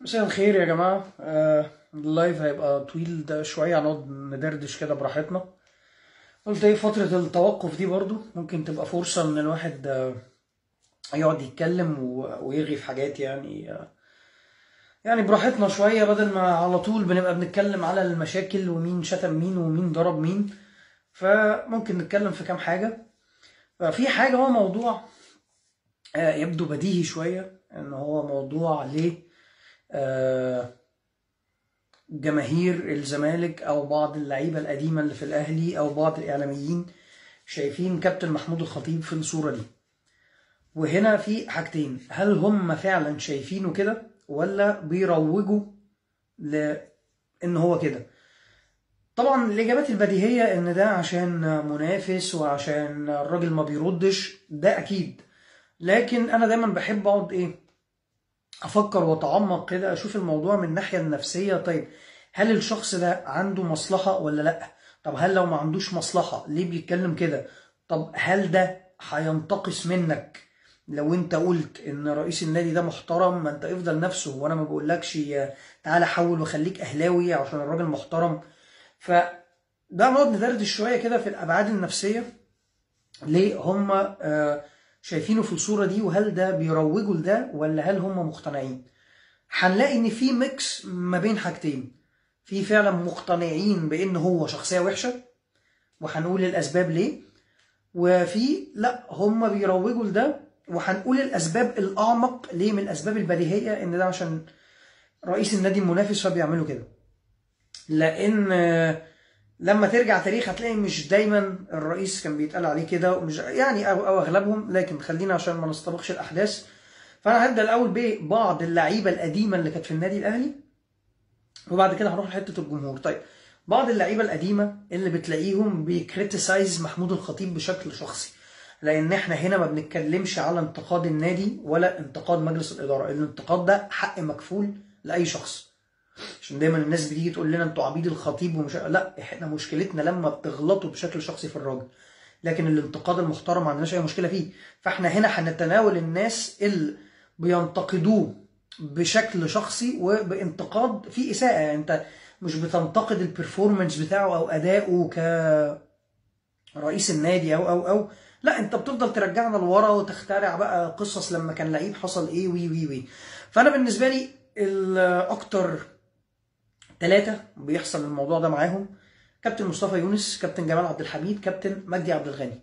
مساء الخير يا جماعة. اللايف هيبقى طويل ده شوية، هنقعد ندردش كده براحتنا. قلت ايه، فترة التوقف دي برضو ممكن تبقى فرصة ان الواحد يقعد يتكلم ويرغي في حاجات يعني براحتنا شوية، بدل ما على طول بنبقى بنتكلم على المشاكل ومين شتم مين ومين ضرب مين. فممكن نتكلم في كام حاجة. ففي حاجة، هو موضوع يبدو بديهي شوية، ان هو موضوع ليه جماهير الزمالك او بعض اللعيبه القديمه اللي في الاهلي او بعض الاعلاميين شايفين كابتن محمود الخطيب في الصوره دي. وهنا في حاجتين، هل هم فعلا شايفينه كده ولا بيروجوا لان هو كده؟ طبعا الاجابات البديهيه ان ده عشان منافس وعشان الراجل ما بيردش، ده اكيد. لكن انا دايما بحب اقعد افكر واتعمق كده، اشوف الموضوع من الناحيه النفسيه. طيب هل الشخص ده عنده مصلحه ولا لا؟ طب هل لو ما عندوش مصلحه ليه بيتكلم كده؟ طب هل ده هينتقص منك لو انت قلت ان رئيس النادي ده محترم؟ ما انت افضل نفسه، وانا ما بقولكش تعالى حول وخليك اهلاوي عشان الراجل محترم. فده نقعد ندردش شويه كده في الابعاد النفسيه، ليه هم شايفينه في الصورة دي، وهل ده بيروجوا لده ولا هل هم مقتنعين؟ هنلاقي ان في ميكس ما بين حاجتين، في فعلا مقتنعين بان هو شخصية وحشة وهنقول الاسباب ليه، وفي لا هم بيروجوا لده وهنقول الاسباب الاعمق ليه، من الاسباب البديهية ان ده عشان رئيس النادي المنافس فبيعملوا كده. لان لما ترجع تاريخ هتلاقي مش دايما الرئيس كان بيتقال عليه كده، ومش يعني او اغلبهم، لكن خلينا عشان ما نستبقش الاحداث. فانا هبدا الاول ببعض اللعيبه القديمه اللي كانت في النادي الاهلي، وبعد كده هنروح لحته الجمهور. طيب بعض اللعيبه القديمه اللي بتلاقيهم بيكريتيسايز محمود الخطيب بشكل شخصي، لان احنا هنا ما بنتكلمش على انتقاد النادي ولا انتقاد مجلس الاداره، الانتقاد ده حق مكفول لاي شخص. عشان دايما الناس بتيجي تقول لنا انتوا عبيد الخطيب ومش، لا، احنا مشكلتنا لما بتغلطوا بشكل شخصي في الراجل، لكن الانتقاد المحترم ما عندناش اي مشكله فيه. فاحنا هنا هنتناول الناس اللي بينتقدوه بشكل شخصي وبانتقاد فيه اساءه. يعني انت مش بتنتقد البرفورمانس بتاعه او اداؤه كرئيس النادي او لا، انت بتفضل ترجعنا لورا وتخترع بقى قصص لما كان لعيب حصل ايه وي وي وي. فانا بالنسبه لي الاكتر ثلاثة بيحصل الموضوع ده معاهم: كابتن مصطفى يونس، كابتن جمال عبد الحميد، كابتن مجدي عبد الغني.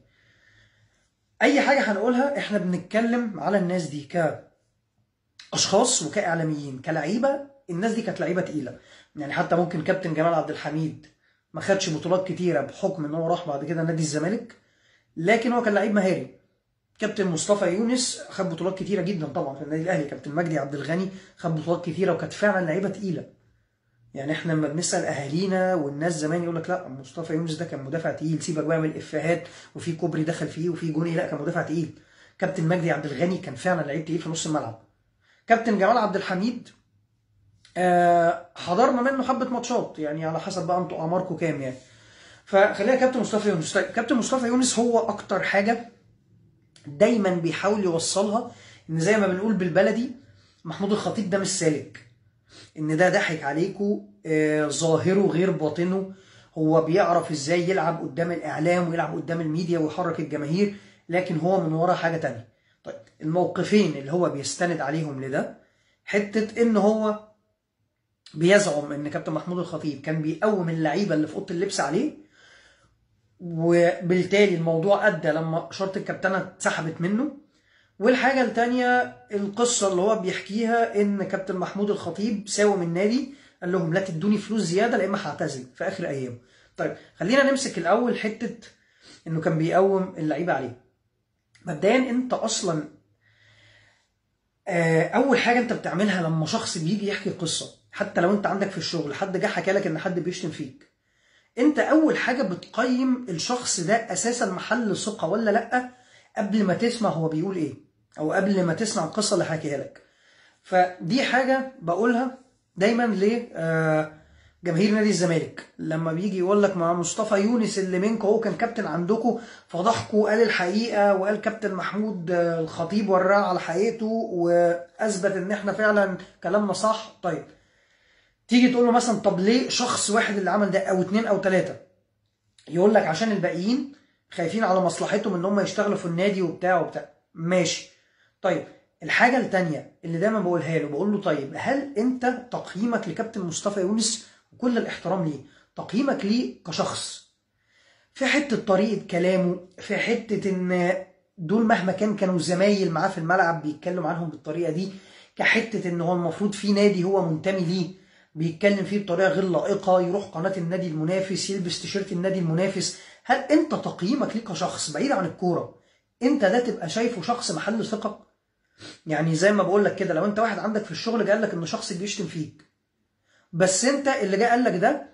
اي حاجة هنقولها احنا بنتكلم على الناس دي كاشخاص وكاعلاميين. كلعيبة الناس دي كانت لعيبة تقيلة، يعني حتى ممكن كابتن جمال عبد الحميد ما خدش بطولات كتيرة بحكم ان هو راح بعد كده نادي الزمالك، لكن هو كان لعيب مهاري. كابتن مصطفى يونس خد بطولات كتيرة جدا طبعا في النادي الاهلي. كابتن مجدي عبد الغني خد بطولات كتيرة وكانت فعلا لعيبة تقيلة. يعني احنا لما بنسال اهالينا والناس زمان يقول لك لا، مصطفى يونس ده كان مدافع تقيل، سيبك بقى من الافيهات وفي كوبري دخل فيه وفي جون، لا كان مدافع تقيل. كابتن مجدي عبد الغني كان فعلا لعيب تقيل في نص الملعب. كابتن جمال عبد الحميد حضرنا منه حبه ماتشات، يعني على حسب بقى انتوا اعماركم كام يعني. فخلينا كابتن مصطفى يونس. طيب كابتن مصطفى يونس هو اكتر حاجه دايما بيحاول يوصلها، ان زي ما بنقول بالبلدي محمود الخطيب ده مش سالك، ان ده ضحك عليكم، ظاهره غير باطنه. هو بيعرف ازاي يلعب قدام الاعلام ويلعب قدام الميديا ويحرك الجماهير، لكن هو من ورا حاجه تانية. طيب الموقفين اللي هو بيستند عليهم لده، حته ان هو بيزعم ان كابتن محمود الخطيب كان بيقوم اللعيبه اللي في اوضه اللبس عليه، وبالتالي الموضوع ادى لما شرط الكابتنه اتسحبت منه. والحاجة التانية القصة اللي هو بيحكيها ان كابتن محمود الخطيب ساوم النادي، قال لهم لا تدوني فلوس زيادة لا اما هعتزل في اخر ايامه. طيب خلينا نمسك الاول حتة انه كان بيقوم اللعيبة عليه. مبدئيا انت اصلا اول حاجة انت بتعملها لما شخص بيجي يحكي قصة، حتى لو انت عندك في الشغل حد جه حكى لك ان حد بيشتم فيك، انت اول حاجة بتقيم الشخص ده اساسا محل ثقة ولا لا، قبل ما تسمع هو بيقول ايه، او قبل ما تسمع القصه اللي حكيها لك. فدي حاجه بقولها دايما جماهير نادي الزمالك لما بيجي يقول لك مع مصطفى يونس اللي منكم هو كان كابتن عندكم فضحكوا، قال الحقيقه وقال كابتن محمود الخطيب وراه على حقيقته واثبت ان احنا فعلا كلامنا صح. طيب تيجي تقول له مثلا طب ليه شخص واحد اللي عمل ده او اتنين او تلاته؟ يقول لك عشان الباقيين خايفين على مصلحتهم ان هم يشتغلوا في النادي وبتاع. ماشي. طيب الحاجه الثانيه اللي دايما بقولها له، بقول له طيب هل انت تقييمك لكابتن مصطفى يونس وكل الاحترام ليه، تقييمك ليه كشخص في حته طريقه كلامه، في حته ان دول مهما كانوا زمايل معاه في الملعب بيتكلم عنهم بالطريقه دي، كحته ان هو المفروض في نادي هو منتمي ليه بيتكلم فيه بطريقه غير لائقه، يروح قناه النادي المنافس يلبس تيشيرت النادي المنافس. هل انت تقييمك ليه كشخص بعيد عن الكوره انت ده تبقى شايفه شخص محل ثقه؟ يعني زي ما بقول لك كده، لو انت واحد عندك في الشغل قال لك ان شخص بيشتم فيك، بس انت اللي جه قال لك ده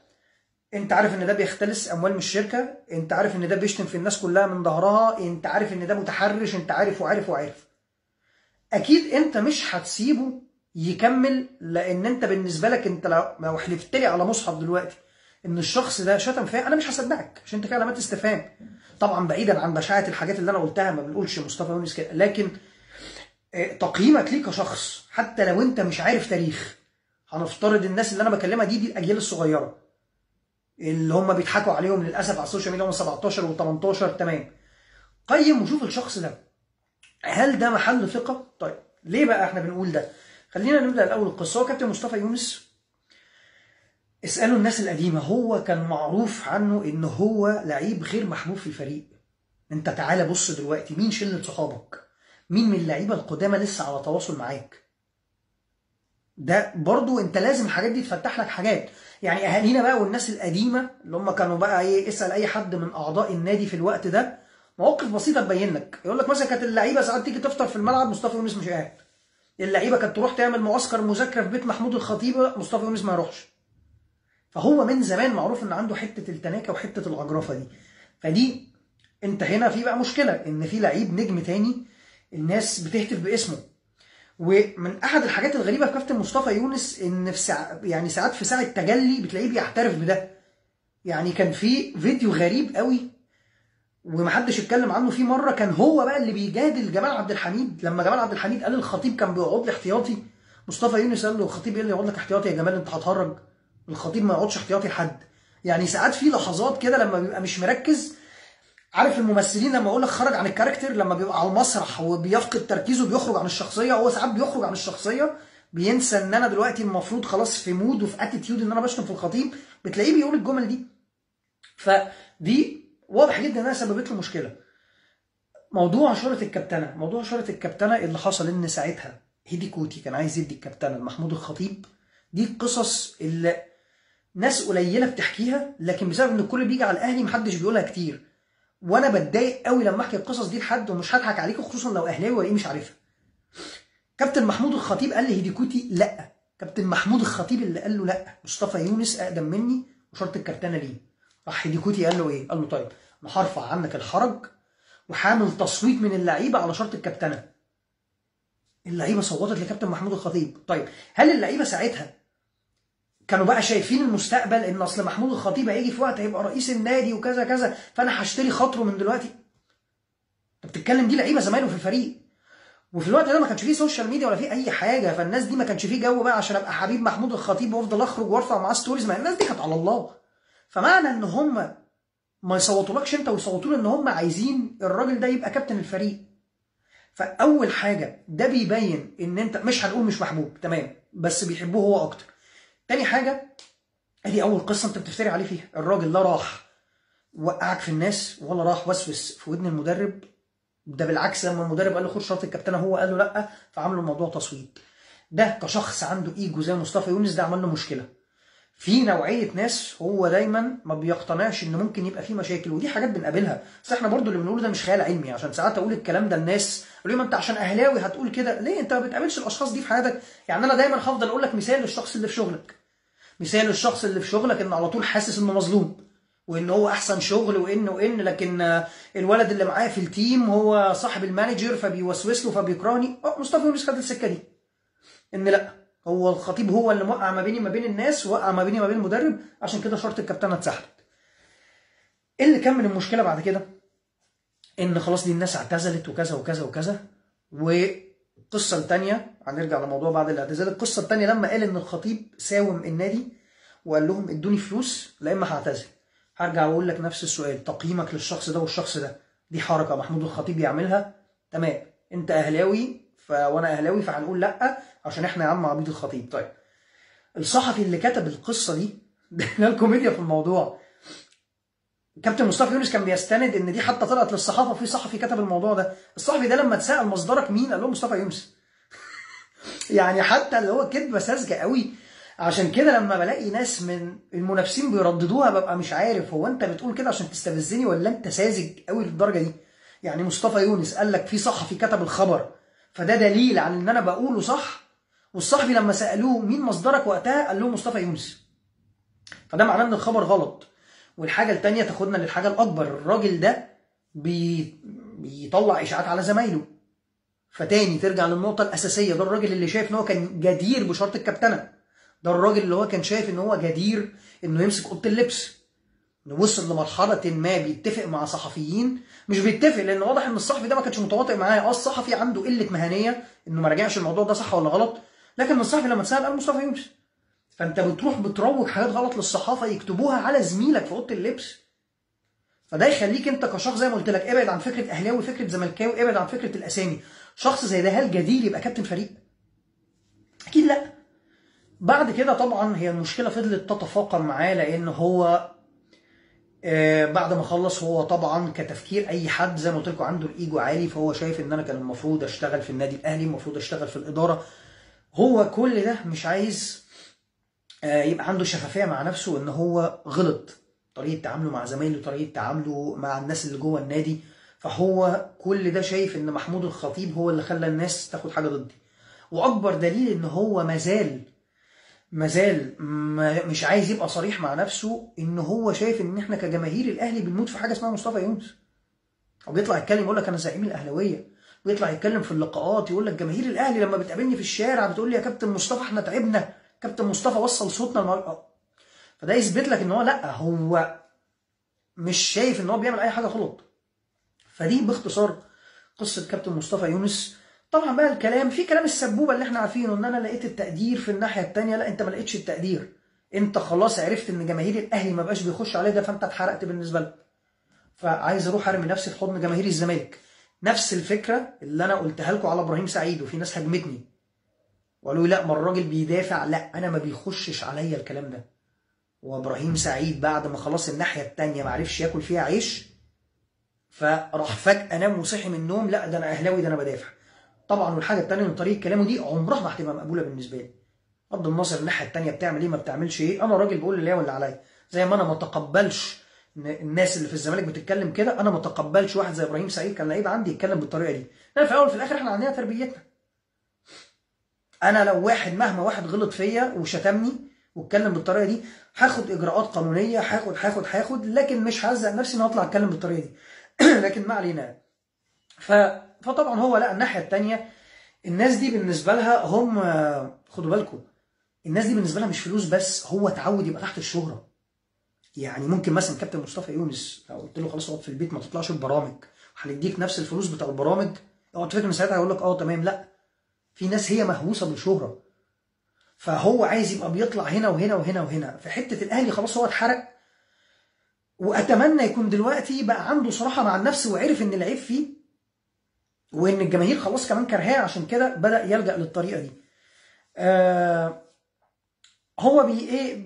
انت عارف ان ده بيختلس اموال من الشركه، انت عارف ان ده بيشتم في الناس كلها من ظهرها، انت عارف ان ده متحرش، انت عارف وعارف وعارف، اكيد انت مش هتسيبه يكمل. لان انت بالنسبه لك انت لو حلفت لي على مصحف دلوقتي ان الشخص ده شتم فيا انا مش هصدقك، عشان انت كده علامات استفهام. طبعا بعيدا عن بشاعه الحاجات اللي انا قلتها، ما بنقولش مصطفى يونس كده، لكن تقييمك ليه كشخص حتى لو انت مش عارف تاريخ. هنفترض الناس اللي انا بكلمها دي الاجيال الصغيره اللي هم بيضحكوا عليهم للاسف على السوشيال ميديا، هم 17 و18، تمام. قيم وشوف الشخص ده هل ده محل ثقه. طيب ليه بقى احنا بنقول ده؟ خلينا نبدا الاول القصه. هو كابتن مصطفى يونس اسالوا الناس القديمه، هو كان معروف عنه ان هو لعيب غير محبوب في الفريق. انت تعالى بص دلوقتي مين شله صحابك، مين من اللعيبه القدامى لسه على تواصل معاك؟ ده برضو انت لازم الحاجات دي تفتح لك حاجات. يعني اهالينا بقى والناس القديمه اللي هم كانوا بقى ايه، اسال اي حد من اعضاء النادي في الوقت ده، مواقف بسيطه تبين لك. يقول لك مثلا كانت اللعيبه ساعات تيجي تفطر في الملعب مصطفى يونس مش قاعد، اللعيبه كانت تروح تعمل معسكر مذاكره في بيت محمود الخطيب مصطفى يونس ما يروحش. فهو من زمان معروف ان عنده حته التناكه وحته العجرفه دي. فدي انت هنا في بقى مشكله ان في لعيب نجم تاني الناس بتهتف باسمه. ومن احد الحاجات الغريبه في كابتن مصطفى يونس ان في يعني ساعات في ساعه تجلي بتلاقيه بيعترف بده. يعني كان في فيديو غريب قوي ومحدش اتكلم عنه، في مره كان هو بقى اللي بيجادل جمال عبد الحميد لما جمال عبد الحميد قال الخطيب كان بيقعد لي احتياطي. مصطفى يونس قال له الخطيب ايه اللي يقعد لك احتياطي يا جمال، انت هتهرج، الخطيب ما يقعدش احتياطي لحد. يعني ساعات في لحظات كده لما بيبقى مش مركز، عارف الممثلين لما اقول لك خرج عن الكاركتر، لما بيبقى على المسرح وبيفقد تركيزه بيخرج عن الشخصيه، هو ساعات بيخرج عن الشخصيه بينسى ان انا دلوقتي المفروض خلاص في مود وفي اتيتيود ان انا بشتم في الخطيب، بتلاقيه بيقول الجمل دي. فدي واضح جدا انها سببت له مشكله. موضوع شاره الكابتنه، موضوع شاره الكابتنه اللي حصل ان ساعتها هيدي كوتي كان عايز يدي الكابتنه لمحمود الخطيب. دي القصص اللي ناس قليله بتحكيها، لكن بسبب ان الكل بيجي على الاهلي محدش بيقولها كتير. وانا بتضايق قوي لما احكي القصص دي لحد، ومش هضحك عليكم خصوصا لو اهلاوي ولا مش عارفها. كابتن محمود الخطيب قال لهيدي كوتي لا، كابتن محمود الخطيب اللي قال له لا، مصطفى يونس اقدم مني وشرط الكابتنه ليه. راح هيدي كوتي قال له ايه؟ قال له طيب انا هرفع عنك الحرج وحامل تصويت من اللعيبه على شرط الكابتنه. اللعيبه صوتت لكابتن محمود الخطيب. طيب هل اللعيبه ساعتها كانوا بقى شايفين المستقبل ان اصل محمود الخطيب هيجي في وقت هيبقى رئيس النادي وكذا كذا فانا هشتري خاطره من دلوقتي؟ انت بتتكلم دي لعيبه زمايله في الفريق، وفي الوقت ده ما كانش فيه سوشيال ميديا ولا فيه اي حاجه، فالناس دي ما كانش فيه جو بقى عشان ابقى حبيب محمود الخطيب وافضل اخرج وارفع معاه ستوريز. ما الناس دي كانت على الله. فمعنى ان هم ما يصوتولكش انت ويصوتوا له ان هم عايزين الراجل ده يبقى كابتن الفريق، فاول حاجه ده بيبين ان انت مش هنقول مش محبوب تمام، بس بيحبوه هو اكتر. تاني حاجه، ادي اول قصه انت بتفتري عليه فيها. الراجل لا راح وقعك في الناس ولا راح وسوس في ودن المدرب، ده بالعكس لما المدرب قال له خد شرط الكابتنه هو قال له لا، فعملوا الموضوع تصويت. ده كشخص عنده ايجو زي مصطفى يونس ده عمل له مشكله. في نوعيه ناس هو دايما ما بيقتنعش ان ممكن يبقى في مشاكل، ودي حاجات بنقابلها، بس احنا برضو اللي بنقوله ده مش خيال علمي. عشان ساعات اقول الكلام ده الناس يقولوا لي ما انت عشان اهلاوي هتقول كده ليه؟ انت ما بتقابلش الاشخاص دي في حياتك. يعني انا دايما هفضل اقول لك مثال للشخص اللي في شغلك، مثال الشخص اللي في شغلك ان على طول حاسس انه مظلوم وان هو احسن شغل وان لكن الولد اللي معاه في التيم هو صاحب المانجر فبيوسوس له فبيكرهني. مصطفى يونس خد السكه دي، ان لا هو الخطيب هو اللي موقع ما بيني ما بين الناس، ووقع ما بيني ما بين المدرب، عشان كده شرط الكابتنه اتسحبت. ايه اللي كمل المشكله بعد كده؟ ان خلاص دي الناس اعتزلت وكذا وكذا وكذا. والقصه الثانيه، هنرجع لموضوع بعد الاعتزال، القصه الثانيه لما قال ان الخطيب ساوم النادي وقال لهم ادوني فلوس لا اما هعتزل. هرجع واقول لك نفس السؤال، تقييمك للشخص ده والشخص ده، دي حركه محمود الخطيب يعملها؟ تمام، انت اهلاوي وانا اهلاوي فهنقول لا عشان احنا يا عم عبيد الخطيب. طيب الصحفي اللي كتب القصه دي ده الكوميديا في الموضوع، كابتن مصطفى يونس كان بيستند ان دي حتى طلعت للصحافه، في صحفي كتب الموضوع ده. الصحفي ده لما اتسال مصدرك مين قال له مصطفى يونس. يعني حتى اللي هو كذبه ساذجه قوي. عشان كده لما بلاقي ناس من المنافسين بيرددوها ببقى مش عارف هو انت بتقول كده عشان تستفزني ولا انت ساذج قوي للدرجه دي. يعني مصطفى يونس قال لك في صحفي كتب الخبر، فده دليل على ان انا بقوله صح. والصحفي لما سالوه مين مصدرك وقتها قال لهم مصطفى يونس، فده معناه ان الخبر غلط. والحاجه الثانيه تاخدنا للحاجه الاكبر، الراجل ده بيطلع اشاعات على زمايله. فتاني ترجع للنقطه الاساسيه، ده الراجل اللي شايف ان هو كان جدير بشرط الكابتنه، ده الراجل اللي هو كان شايف ان هو جدير انه يمسك اوضه اللبس. وصل لمرحله ما بيتفق مع صحفيين، مش بيتفق لان واضح ان الصحفي ده ما كانش متواطئ معاه. الصحفي عنده قله مهنيه انه ما راجعش الموضوع ده صح ولا غلط، لكن الصحفي لما اتسال قال مصطفى يونس. فانت بتروح بتروج حاجات غلط للصحافه يكتبوها على زميلك في اوضه اللبس. فده يخليك انت كشخص زي ما قلت لك ابعد عن فكره اهلاوي، فكره زملكاوي، ابعد عن فكره الاسامي. شخص زي ده هل جدير يبقى كابتن فريق؟ اكيد لا. بعد كده طبعا هي المشكله فضلت تتفاقم معاه، لان هو بعد ما خلص هو طبعا كتفكير اي حد زي ما قلت لكم عنده الايجو عالي، فهو شايف ان انا كان المفروض اشتغل في النادي الاهلي، المفروض اشتغل في الاداره. هو كل ده مش عايز يبقى عنده شفافيه مع نفسه ان هو غلط، طريقه تعامله مع زمايله، طريقه تعامله مع الناس اللي جوه النادي. فهو كل ده شايف ان محمود الخطيب هو اللي خلى الناس تاخد حاجه ضدي. واكبر دليل ان هو مازال مش عايز يبقى صريح مع نفسه، ان هو شايف ان احنا كجماهير الاهلي بنموت في حاجه اسمها مصطفى يونس. وبيطلع يتكلم يقول لك انا زعيم الاهلاويه، ويطلع يتكلم في اللقاءات يقول لك جماهير الاهلي لما بتقابلني في الشارع بتقول لي يا كابتن مصطفى احنا تعبنا، كابتن مصطفى وصل صوتنا فده يثبت لك ان هو لا، هو مش شايف ان هو بيعمل اي حاجه غلط. فدي باختصار قصه كابتن مصطفى يونس. طبعا بقى الكلام في كلام السبوبه اللي احنا عارفينه، ان انا لقيت التقدير في الناحيه الثانيه. لا، انت ما لقيتش التقدير، انت خلاص عرفت ان جماهير الاهلي ما بقاش بيخش عليه ده، فانت اتحرقت بالنسبه لك. فعايز اروح ارمي نفسي في حضن جماهير الزمالك. نفس الفكره اللي انا قلتها لكم على ابراهيم سعيد، وفي ناس هجمتني وقالوا لي لا ما الراجل بيدافع، لا انا ما بيخشش عليا الكلام ده. وابراهيم سعيد بعد ما خلاص الناحيه الثانيه ما عرفش ياكل فيها عيش، فراح فجاه نام وصحي من النوم لا ده انا اهلاوي، ده انا بدافع. طبعا والحاجه الثانيه ان طريقه كلامه دي عمرها ما هتبقى مقبوله بالنسبه لي. بغض النظر الناحيه الثانيه بتعمل ايه ما بتعملش ايه، انا راجل بقول اللي هي واللي عليا. زي ما انا ما اتقبلش الناس اللي في الزمالك بتتكلم كده، انا ما اتقبلش واحد زي ابراهيم سعيد كان لعيب عندي يتكلم بالطريقه دي. لان في الاول وفي الاخر احنا عندنا تربيتنا. انا لو مهما واحد غلط فيا وشتمني واتكلم بالطريقه دي، هاخد اجراءات قانونيه، هاخد، لكن مش ههزق نفسي ان اطلع اتكلم بالطريقه دي. لكن ما علينا. فطبعا هو لا، الناحيه الثانيه الناس دي بالنسبه لها هم، خدوا بالكم، الناس دي بالنسبه لها مش فلوس بس، هو اتعود يبقى تحت الشهره. يعني ممكن مثلا كابتن مصطفى يونس لو قلت له خلاص اقعد في البيت ما تطلعش البرامج وهنديك نفس الفلوس بتاع البرامج، اقعد فاكر ان ساعتها هيقول لك تمام. لا، في ناس هي مهووسه بالشهره، فهو عايز يبقى بيطلع هنا وهنا وهنا وهنا. في حته الاهلي خلاص هو اتحرق، واتمنى يكون دلوقتي بقى عنده صراحه مع النفس وعرف ان العيب فيه، وان الجماهير خلاص كمان كرهاه، عشان كده بدا يلجا للطريقه دي. هو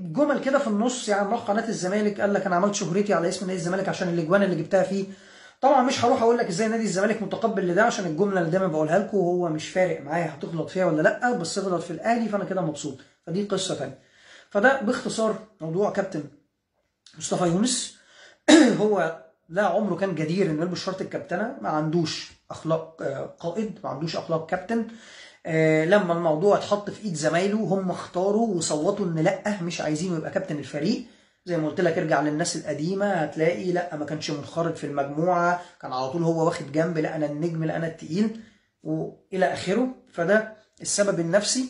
جمل كده في النص. يعني راح قناه الزمالك قال لك انا عملت شهرتي على اسم نادي الزمالك عشان الاجوان اللي جبتها فيه. طبعا مش هروح اقول لك ازاي نادي الزمالك متقبل لده، عشان الجمله اللي دايما بقولها لكم هو مش فارق معايا هتغلط فيها ولا لا، بس اغلط في الاهلي فانا كده مبسوط. فدي قصه ثانيه. فده باختصار موضوع كابتن مصطفى يونس. هو لا عمره كان جدير انه يلبس شرط الكابتنه، ما عندوش اخلاق قائد، ما عندوش اخلاق كابتن. لما الموضوع اتحط في ايد زمايله هم اختاروا وصوتوا ان لا مش عايزينه يبقى كابتن الفريق. زي ما قلت لك ارجع للناس القديمه هتلاقي لا ما كانش منخرط في المجموعه، كان على طول هو واخد جنب، لا انا النجم، لا انا التقيل والى اخره. فده السبب النفسي.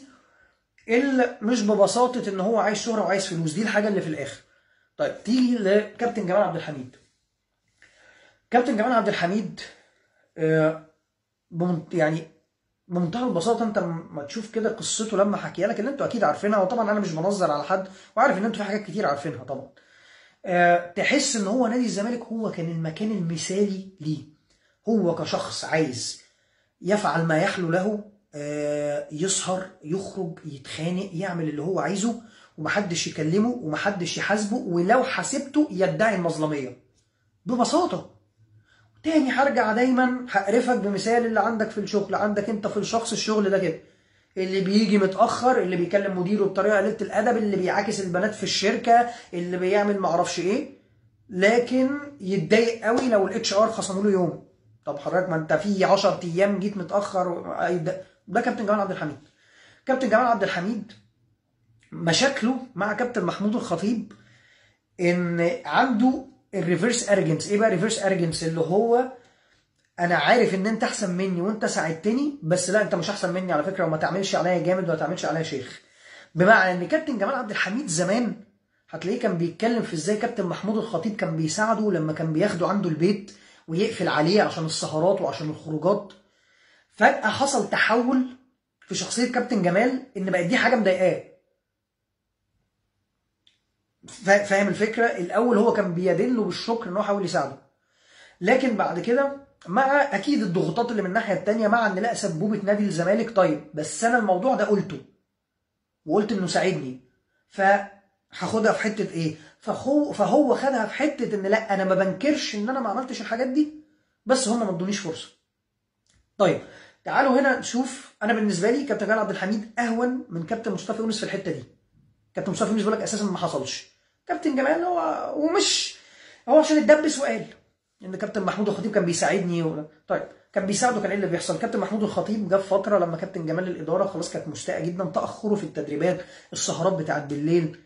مش ببساطه ان هو عايز شهره وعايز فلوس، دي الحاجه اللي في الاخر. طيب تيجي لكابتن جمال عبد الحميد. كابتن جمال عبد الحميد يعني بمنتهى البساطه، انت لما تشوف كده قصته لما حكيها لك اللي انتوا اكيد عارفينها، وطبعا انا مش بنظر على حد وعارف ان انتوا في حاجات كتير عارفينها طبعا. تحس ان هو نادي الزمالك هو كان المكان المثالي ليه. هو كشخص عايز يفعل ما يحلو له، يسهر، يخرج، يتخانق، يعمل اللي هو عايزه، ومحدش يكلمه ومحدش يحاسبه، ولو حاسبته يدعي المظلميه ببساطه. تاني هرجع دايما هقرفك بمثال اللي عندك في الشغل. عندك انت في الشخص الشغل ده كده، اللي بيجي متاخر، اللي بيكلم مديره بطريقه قليله الادب، اللي بيعاكس البنات في الشركه، اللي بيعمل معرفش ايه، لكن يتضايق قوي لو الاتش ار خصموا له يوم. طب حضرتك ما انت في 10 ايام جيت متاخر. ده كابتن جمال عبد الحميد. كابتن جمال عبد الحميد مشاكله مع كابتن محمود الخطيب ان عنده الريفرس ارجنس. ايه بقى ريفرس ارجنس؟ اللي هو انا عارف ان انت احسن مني وانت ساعدتني، بس لا انت مش احسن مني على فكره، وما تعملش عليا جامد وما تعملش عليا شيخ. بمعنى ان كابتن جمال عبد الحميد زمان هتلاقيه كان بيتكلم في ازاي كابتن محمود الخطيب كان بيساعده لما كان بياخده عنده البيت ويقفل عليه عشان السهرات وعشان الخروجات. فجأة حصل تحول في شخصية كابتن جمال ان بقت دي حاجة مضايقاه. فاهم الفكرة؟ الاول هو كان بيدله بالشكر ان هو حاول يساعده، لكن بعد كده مع اكيد الضغوطات اللي من الناحيه الثانيه، مع ان لا سبوبه نادي الزمالك، طيب بس انا الموضوع ده قلته وقلت انه ساعدني، فهاخدها في حته ايه؟ فهو خدها في حته ان لا انا ما بنكرش ان انا ما عملتش الحاجات دي، بس هم ما ادونيش فرصه. طيب تعالوا هنا نشوف. انا بالنسبه لي كابتن جمال عبد الحميد اهون من كابتن مصطفى يونس في الحته دي. كابتن مصطفى يونس بيقول لك اساسا ما حصلش. كابتن جمال هو ومش هو عشان اتدبس وقال ان كابتن محمود الخطيب كان بيساعدني طيب كان بيساعده، كان ايه اللي بيحصل؟ كابتن محمود الخطيب جاب فتره لما كابتن جمال الاداره خلاص كانت مستاءه جدا، تاخره في التدريبات، السهرات بتاعت بالليل،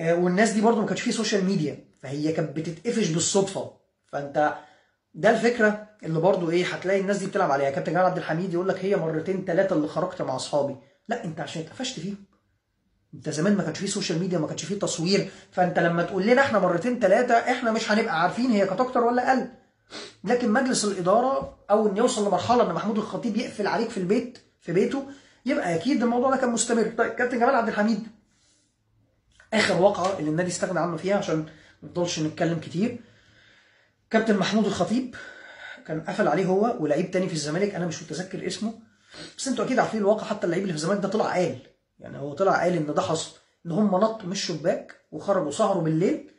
والناس دي برضو ما كانش فيه سوشيال ميديا، فهي كانت بتتقفش بالصدفه. فانت ده الفكره اللي برضو ايه هتلاقي الناس دي بتلعب عليها. كابتن جمال عبد الحميد يقول لك هي مرتين ثلاثه اللي خرجت مع اصحابي. لا انت عشان اتقفشت فيهم. انت زمان ما كانش فيه سوشيال ميديا، ما كانش فيه تصوير، فانت لما تقول لنا احنا مرتين ثلاثه احنا مش هنبقى عارفين هي كانت اكتر ولا اقل. لكن مجلس الاداره او ان يوصل لمرحله ان محمود الخطيب يقفل عليك في البيت في بيته، يبقى اكيد الموضوع ده كان مستمر. طيب كابتن جمال عبد الحميد اخر واقعه اللي النادي استغنى عنه فيها عشان ما نفضلش نتكلم كتير، كابتن محمود الخطيب كان قفل عليه هو ولاعيب تاني في الزمالك، انا مش متذكر اسمه، بس انتوا اكيد عارفين الواقع. حتى اللعيب اللي في الزمالك ده طلع قال، يعني هو طلع قال ان ده حصل، ان هم نطوا من الشباك وخرجوا سهروا بالليل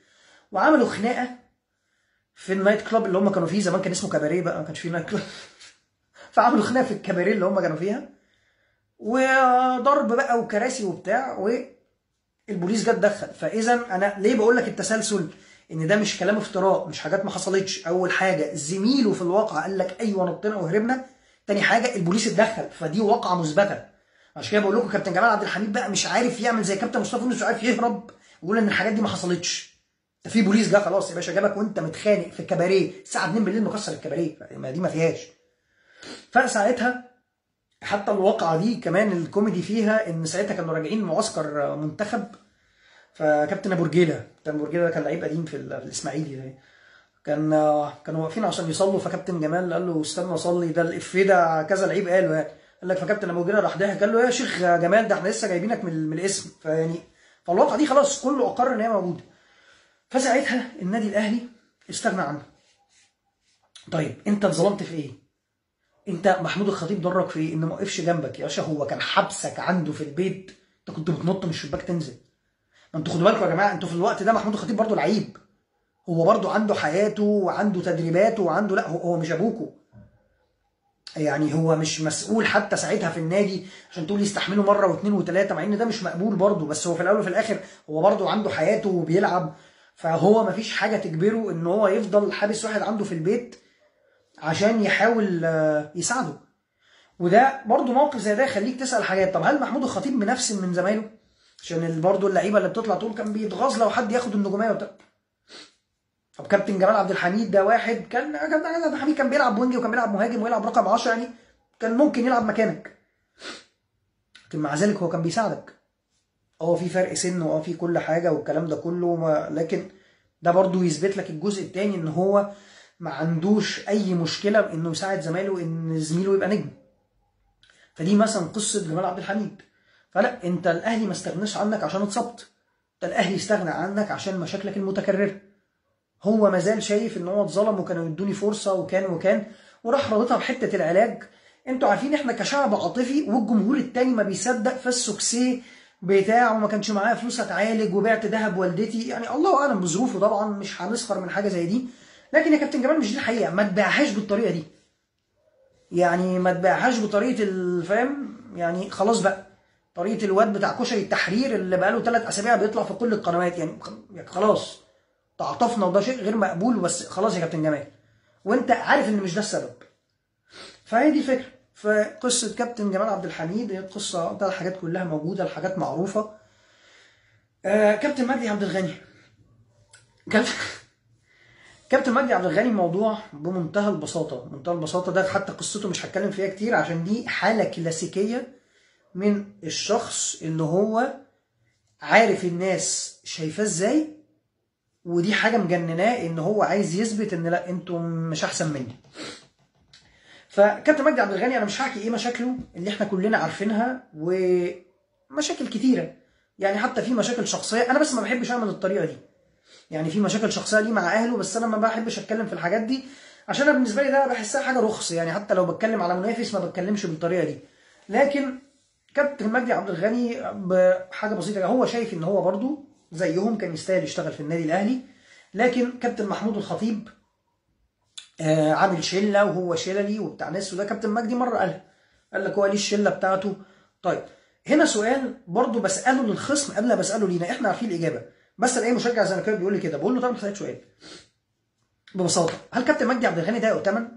وعملوا خناقه في النايت كلاب اللي هم كانوا فيه. زمان كان اسمه كباريه بقى، ما كانش فيه نايت كلاب فعملوا خناقه في الكباريه اللي هم كانوا فيها، وضرب بقى وكراسي وبتاع، والبوليس جه اتدخل. فاذا انا ليه بقول لك التسلسل؟ ان ده مش كلام افتراء، مش حاجات ما حصلتش. اول حاجه زميله في الواقع قال لك ايوه نطينا وهربنا، تاني حاجه البوليس اتدخل، فدي واقعه مثبته. عشان كده بقول لكم كابتن جمال عبد الحميد بقى مش عارف يعمل زي كابتن مصطفى يونس، مش عارف يهرب ويقول ان الحاجات دي ما حصلتش. ده في بوليس جه خلاص يا باشا جابك وانت متخانق في الكباريه الساعه 2 بالليل مكسر الكباريه، ما دي ما فيهاش. فساعتها حتى الواقعه دي كمان الكوميدي فيها ان ساعتها كانوا راجعين معسكر منتخب، فكابتن ابو رجيله، كابتن ابو رجيله ده كان لعيب قديم في الاسماعيلي ده، كانوا واقفين عشان يصلوا، فكابتن جمال قال له استنى اصلي، ده الافيه ده كذا لعيب قاله يعني. قال لك فكابتن ابو رجيله راح ضحك قال له يا شيخ جمال ده احنا لسه جايبينك من الاسم. فيعني فالواقعه دي خلاص كله اقر ان هي موجوده. فساعتها النادي الاهلي استغنى عنه. طيب انت اتظلمت في ايه؟ انت محمود الخطيب ضرك في ايه؟ انه ما وقفش جنبك يا باشا، هو كان حبسك عنده في البيت، انت كنت بتنط من الشباك تنزل. ما انتوا خدوا بالكم يا جماعه، انتوا في الوقت ده محمود الخطيب برضه لعيب، هو برضه عنده حياته وعنده تدريباته وعنده، لا هو مش ابوكوا، يعني هو مش مسؤول حتى ساعتها في النادي عشان تقول يستحمله مره واثنين وثلاثه، مع ان ده مش مقبول برضه، بس هو في الاول وفي الاخر هو برضه عنده حياته وبيلعب، فهو مفيش حاجه تجبره ان هو يفضل حابس واحد عنده في البيت عشان يحاول يساعده. وده برضه موقف زي ده يخليك تسال حاجات. طب هل محمود الخطيب منفسن من زمايله؟ عشان برضه اللعيبه اللي بتطلع تقول كان بيتغاظ لو حد ياخد النجوميه وبتاع. طب كابتن جمال عبد الحميد ده واحد كابتن عبد الحميد كان بيلعب وينج وكان بيلعب مهاجم ويلعب رقم 10، يعني كان ممكن يلعب مكانك، لكن مع ذلك هو كان بيساعدك. في فرق سن في كل حاجه والكلام ده كله، لكن ده برضو يثبت لك الجزء الثاني ان هو ما عندوش اي مشكله بانه يساعد زمايله ان زميله يبقى نجم. فدي مثلا قصه جمال عبد الحميد. فلا، انت الاهلي ما استغناش عنك عشان اتصبت، انت الاهلي استغنى عنك عشان مشاكلك المتكرره. هو مازال شايف ان هو اتظلم وكانوا يدوني فرصه وكان وراح رابطها بحته العلاج. انتوا عارفين احنا كشعب عاطفي والجمهور التاني ما بيصدق، فالسوكسيه بتاعه ما كانش معايا فلوس اتعالج وبعت ذهب والدتي، يعني الله اعلم بظروفه طبعا، مش هنسخر من حاجه زي دي. لكن يا كابتن جمال مش دي الحقيقه، ما تبيعهاش بالطريقه دي، يعني ما تبيعهاش بطريقه الفهم، يعني خلاص بقى طريقه الواد بتاع كشري التحرير اللي بقاله 3 اسابيع بيطلع في كل القنوات، يعني خلاص تعاطفنا وده شيء غير مقبول، بس خلاص يا كابتن جمال وانت عارف ان مش ده السبب. فهي دي الفكره. فقصه كابتن جمال عبد الحميد هي قصه، ده الحاجات كلها موجوده، الحاجات معروفه. كابتن مجدي عبد الغني، كابتن مجدي عبد الغني موضوع بمنتهى البساطه، منتهى البساطه. ده حتى قصته مش هتكلم فيها كتير عشان دي حاله كلاسيكيه من الشخص اللي هو عارف الناس شايفاه ازاي، ودي حاجه مجنناه ان هو عايز يثبت ان لا انتم مش احسن مني. فكابتن مجدي عبد الغني انا مش هحكي ايه مشاكله اللي احنا كلنا عارفينها، ومشاكل كتيره، يعني حتى في مشاكل شخصيه انا بس ما بحبش اعمل الطريقه دي، يعني في مشاكل شخصيه ليه مع اهله، بس انا ما بحبش اتكلم في الحاجات دي عشان انا بالنسبه لي ده بحسها حاجه رخص، يعني حتى لو بتكلم على منافس ما بتكلمش بالطريقه دي. لكن كابتن مجدي عبد الغني بحاجه بسيطه، هو شايف ان هو برضو زيهم كان يستاهل يشتغل في النادي الاهلي، لكن كابتن محمود الخطيب عامل شله وهو شللي وبتاع ناس، وده كابتن مجدي مره قال لك هو ليه الشله بتاعته. طيب هنا سؤال برضو بساله للخصم قبل ما بساله لينا، احنا عارفين الاجابه، بس اي مشجع زملكاوي بيقول لي كده، بقول له طب هسالك سؤال ببساطه، هل كابتن مجدي عبد الغني ده يؤتمن؟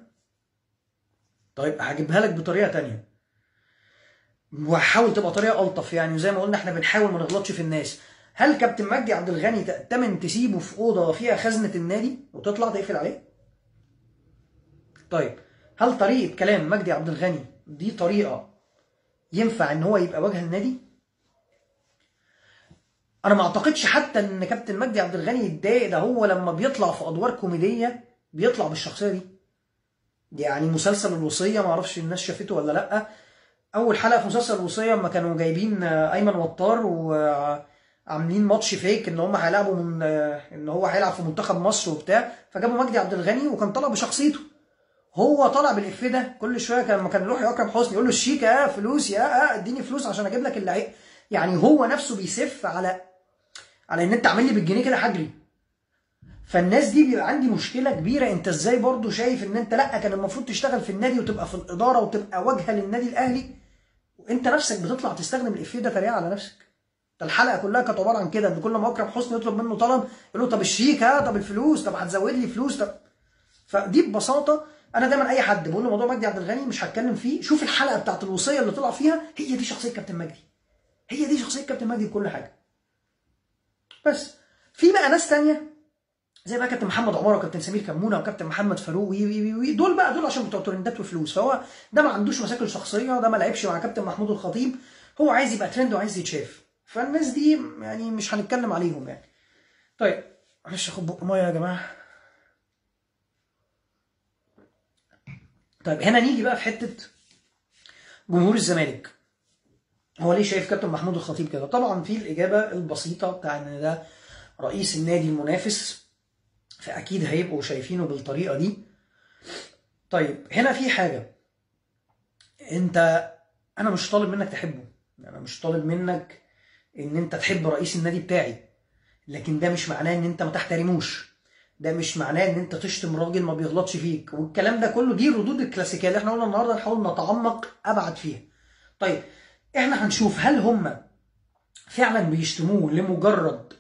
طيب هجيبها لك بطريقه ثانيه وحاول تبقى طريقه الطف، يعني وزي ما قلنا احنا بنحاول ما نغلطش في الناس. هل كابتن مجدي عبد الغني تأتمن تسيبه في اوضه فيها خزنه النادي وتطلع تقفل عليه؟ طيب هل طريقه كلام مجدي عبد الغني دي طريقه ينفع ان هو يبقى وجه النادي؟ انا ما اعتقدش حتى ان كابتن مجدي عبد الغني يتضايق، ده هو لما بيطلع في ادوار كوميديه بيطلع بالشخصيه دي. يعني مسلسل الوصيه، ما اعرفش الناس شافته ولا لا، اول حلقه في مسلسل الوصيه لما كانوا جايبين ايمن وطار وعاملين ماتش فيك ان هم هيلعبوا من ان هو هيلعب في منتخب مصر وبتاع، فجابوا مجدي عبد الغني وكان طالع بشخصيته، هو طالع بالافيه ده كل شويه، كان لما كان يروح اكرم حسني يقول له الشيك فلوس اديني فلوس عشان اجيب لك اللعيب، يعني هو نفسه بيسف على ان انت عامل لي بالجنيه كده حجري. فالناس دي بيبقى عندي مشكله كبيره، انت ازاي برضو شايف ان انت لا كان المفروض تشتغل في النادي وتبقى في الاداره وتبقى واجهه للنادي الاهلي، وانت نفسك بتطلع تستخدم الافيه ده تريقه على نفسك. ده الحلقه كلها كانت عباره عن كده، ان كل ما اكرم حسني يطلب منه طلب يقول له طب الشيك طب الفلوس، طب هتزود لي فلوس، طب. فدي ببساطه انا دايما اي حد بقول له موضوع مجدي عبد الغني مش هتكلم فيه، شوف الحلقه بتاعت الوصيه اللي طلع فيها، هي دي شخصيه كابتن مجدي، هي دي شخصيه كابتن مجدي بكل حاجه. بس في بقى ناس ثانيه زي بقى كابتن محمد عماره وكابتن سمير كمونه وكابتن محمد فاروق وي دول بقى دول عشان بتوع ترندات وفلوس، فهو ده ما عندوش مشاكل شخصيه، ده ما لعبش مع كابتن محمود الخطيب، هو عايز يبقى ترند وعايز يتشاف، فالناس دي يعني مش هنتكلم عليهم يعني. طيب معلش اخد بق ميه يا جماعه. طيب هنا نيجي بقى في حته جمهور الزمالك، هو ليه شايف كابتن محمود الخطيب كده؟ طبعا في الاجابه البسيطه بتاع ان ده رئيس النادي المنافس، فاكيد هيبقوا شايفينه بالطريقه دي. طيب هنا في حاجه، انا مش طالب منك تحبه، انا مش طالب منك ان انت تحب رئيس النادي بتاعي، لكن ده مش معناه ان انت ما تحترموش، ده مش معناه ان انت تشتم راجل ما بيغلطش فيك، والكلام ده كله دي الردود الكلاسيكيه اللي احنا قلنا النهارده نحاول نتعمق ابعد فيها. طيب احنا هنشوف هل هم فعلا بيشتموه لمجرد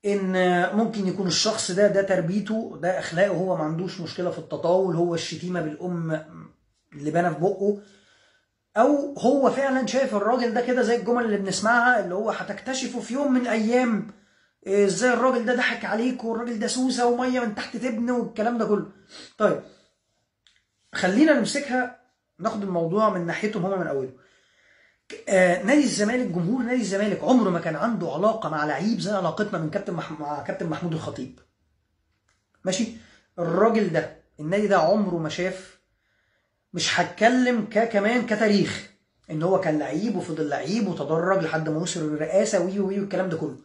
ان ممكن يكون الشخص ده تربيته، ده اخلاقه، هو ما عندوش مشكله في التطاول، هو الشتيمه بالام اللي بان في بقه، او هو فعلا شايف الراجل ده كده زي الجمل اللي بنسمعها اللي هو هتكتشفوا في يوم من الايام ازاي الراجل ده ضحك عليك والراجل ده سوسه وميه من تحت تبن والكلام ده كله. طيب خلينا نمسكها، ناخد الموضوع من ناحيتهم هما من اوله. نادي الزمالك، جمهور نادي الزمالك عمره ما كان عنده علاقه مع لعيب زي علاقتنا من مع كابتن محمود الخطيب. ماشي. الراجل ده النادي ده عمره ما شاف، مش هتكلم كمان كتاريخ ان هو كان لعيب وفضل لعيب وتدرج لحد ما وصل للرئاسه وي والكلام ده كله.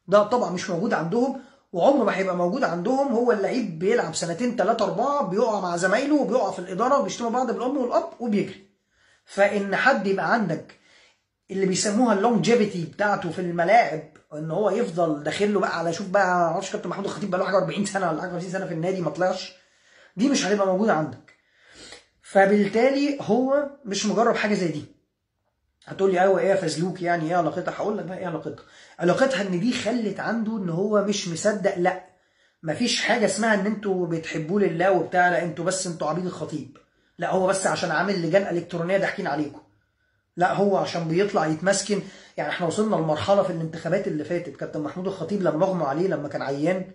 ده طبعا مش موجود عندهم، وعمره ما هيبقى موجود عندهم. هو اللعيب بيلعب سنتين 3 4 بيقع مع زمايله وبيقع في الاداره وبيشتموا بعض بالام والاب وبيجري. فان حد يبقى عندك اللي بيسموها اللونجيفيتي بتاعته في الملاعب، ان هو يفضل داخل له بقى على، شوف بقى ما اعرفش كابتن محمود الخطيب بقى له حاجه 40 سنه ولا حاجه 50 سنه في النادي ما طلعش، دي مش هتبقى موجوده عندك. فبالتالي هو مش مجرب حاجه زي دي. هتقول لي ايوه ايه يا فزلوك يعني ايه علاقتها؟ هقول لك بقى ايه علاقتها. علاقتها ان دي خلت عنده ان هو مش مصدق، لا مفيش حاجه اسمها ان انتوا بتحبوه لله وبتاع، لا انتوا عبيد الخطيب، لا هو بس عشان عامل لجان الكترونيه ضاحكين عليكم، لا هو عشان بيطلع يتمسكن. يعني احنا وصلنا لمرحله في الانتخابات اللي فاتت كابتن محمود الخطيب لما اغمى عليه لما كان عيان،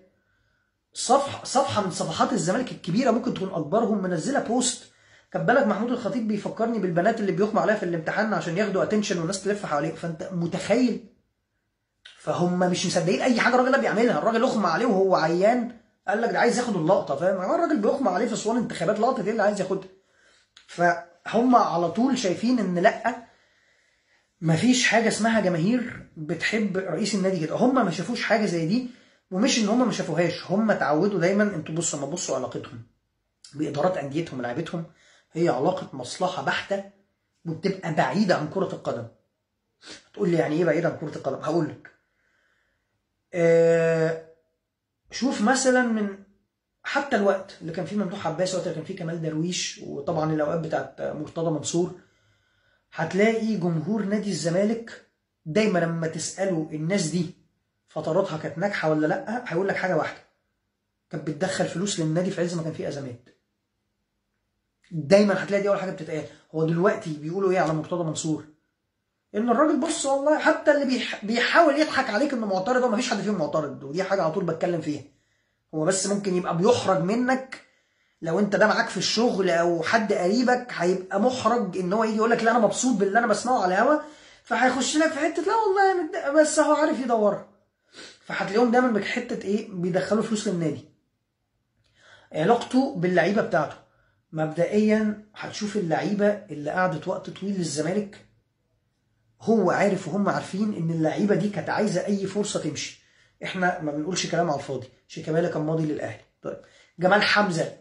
صفحه من صفحات الزمالك الكبيره ممكن تكون اكبرهم منزله بوست، كان بالك محمود الخطيب بيفكرني بالبنات اللي بيغمى عليها في الامتحان عشان ياخدوا اتنشن والناس تلف حواليه. فانت متخيل؟ فهم مش مصدقين اي حاجه الراجل ده بيعملها. الراجل اغمى عليه وهو عيان، قال لك ده عايز ياخد اللقطه، فاهم؟ الراجل بيغمى عليه في صوان انتخابات، لقطه ايه اللي عايز ياخدها؟ فهم على طول شايفين ان لا، مفيش حاجه اسمها جماهير بتحب رئيس النادي كده. هم ما شافوش حاجه زي دي، ومش ان هم ما شافوهاش، هم اتعودوا دايما. انتوا بصوا، لما بصوا علاقتهم بادارات انديتهم ولاعيبتهم هي علاقه مصلحه بحته، وبتبقى بعيده عن كره القدم. تقول لي يعني ايه بعيده عن كره القدم؟ هقول لك. شوف مثلا من حتى الوقت اللي كان فيه ممدوح عباس، وقت اللي كان فيه كمال درويش، وطبعا الاوقات بتاعت مرتضى منصور، هتلاقي جمهور نادي الزمالك دايما لما تساله الناس دي فتراتها كانت ناجحه ولا لا، هيقول لك حاجه واحده: كانت بتدخل فلوس للنادي في عز ما كان فيه ازمات. دايما هتلاقي دي اول حاجه بتتقال. هو دلوقتي بيقولوا ايه على مرتضى منصور؟ ان الراجل بص والله حتى اللي بيحاول يضحك عليك انه معترض، هو مفيش حد فيهم معترض، ودي حاجه على طول بتكلم فيها. هو بس ممكن يبقى بيحرج منك لو انت ده معاك في الشغل او حد قريبك، هيبقى محرج ان هو يجي يقول لك لا انا مبسوط باللي انا بسمعه على الهوا، فهيخش لك في حته لا والله بس هو عارف يدورها. فهتلاقيهم دايما بحته ايه؟ بيدخلوا فلوس للنادي. علاقته باللعيبه بتاعته مبدئيا هتشوف اللعيبه اللي قعدت وقت طويل للزمالك، هو عارف وهم عارفين ان اللعيبه دي كانت عايزه اي فرصه تمشي. احنا ما بنقولش كلام على الفاضي. شيكابالا كان ماضي للاهلي، طيب جمال حمزه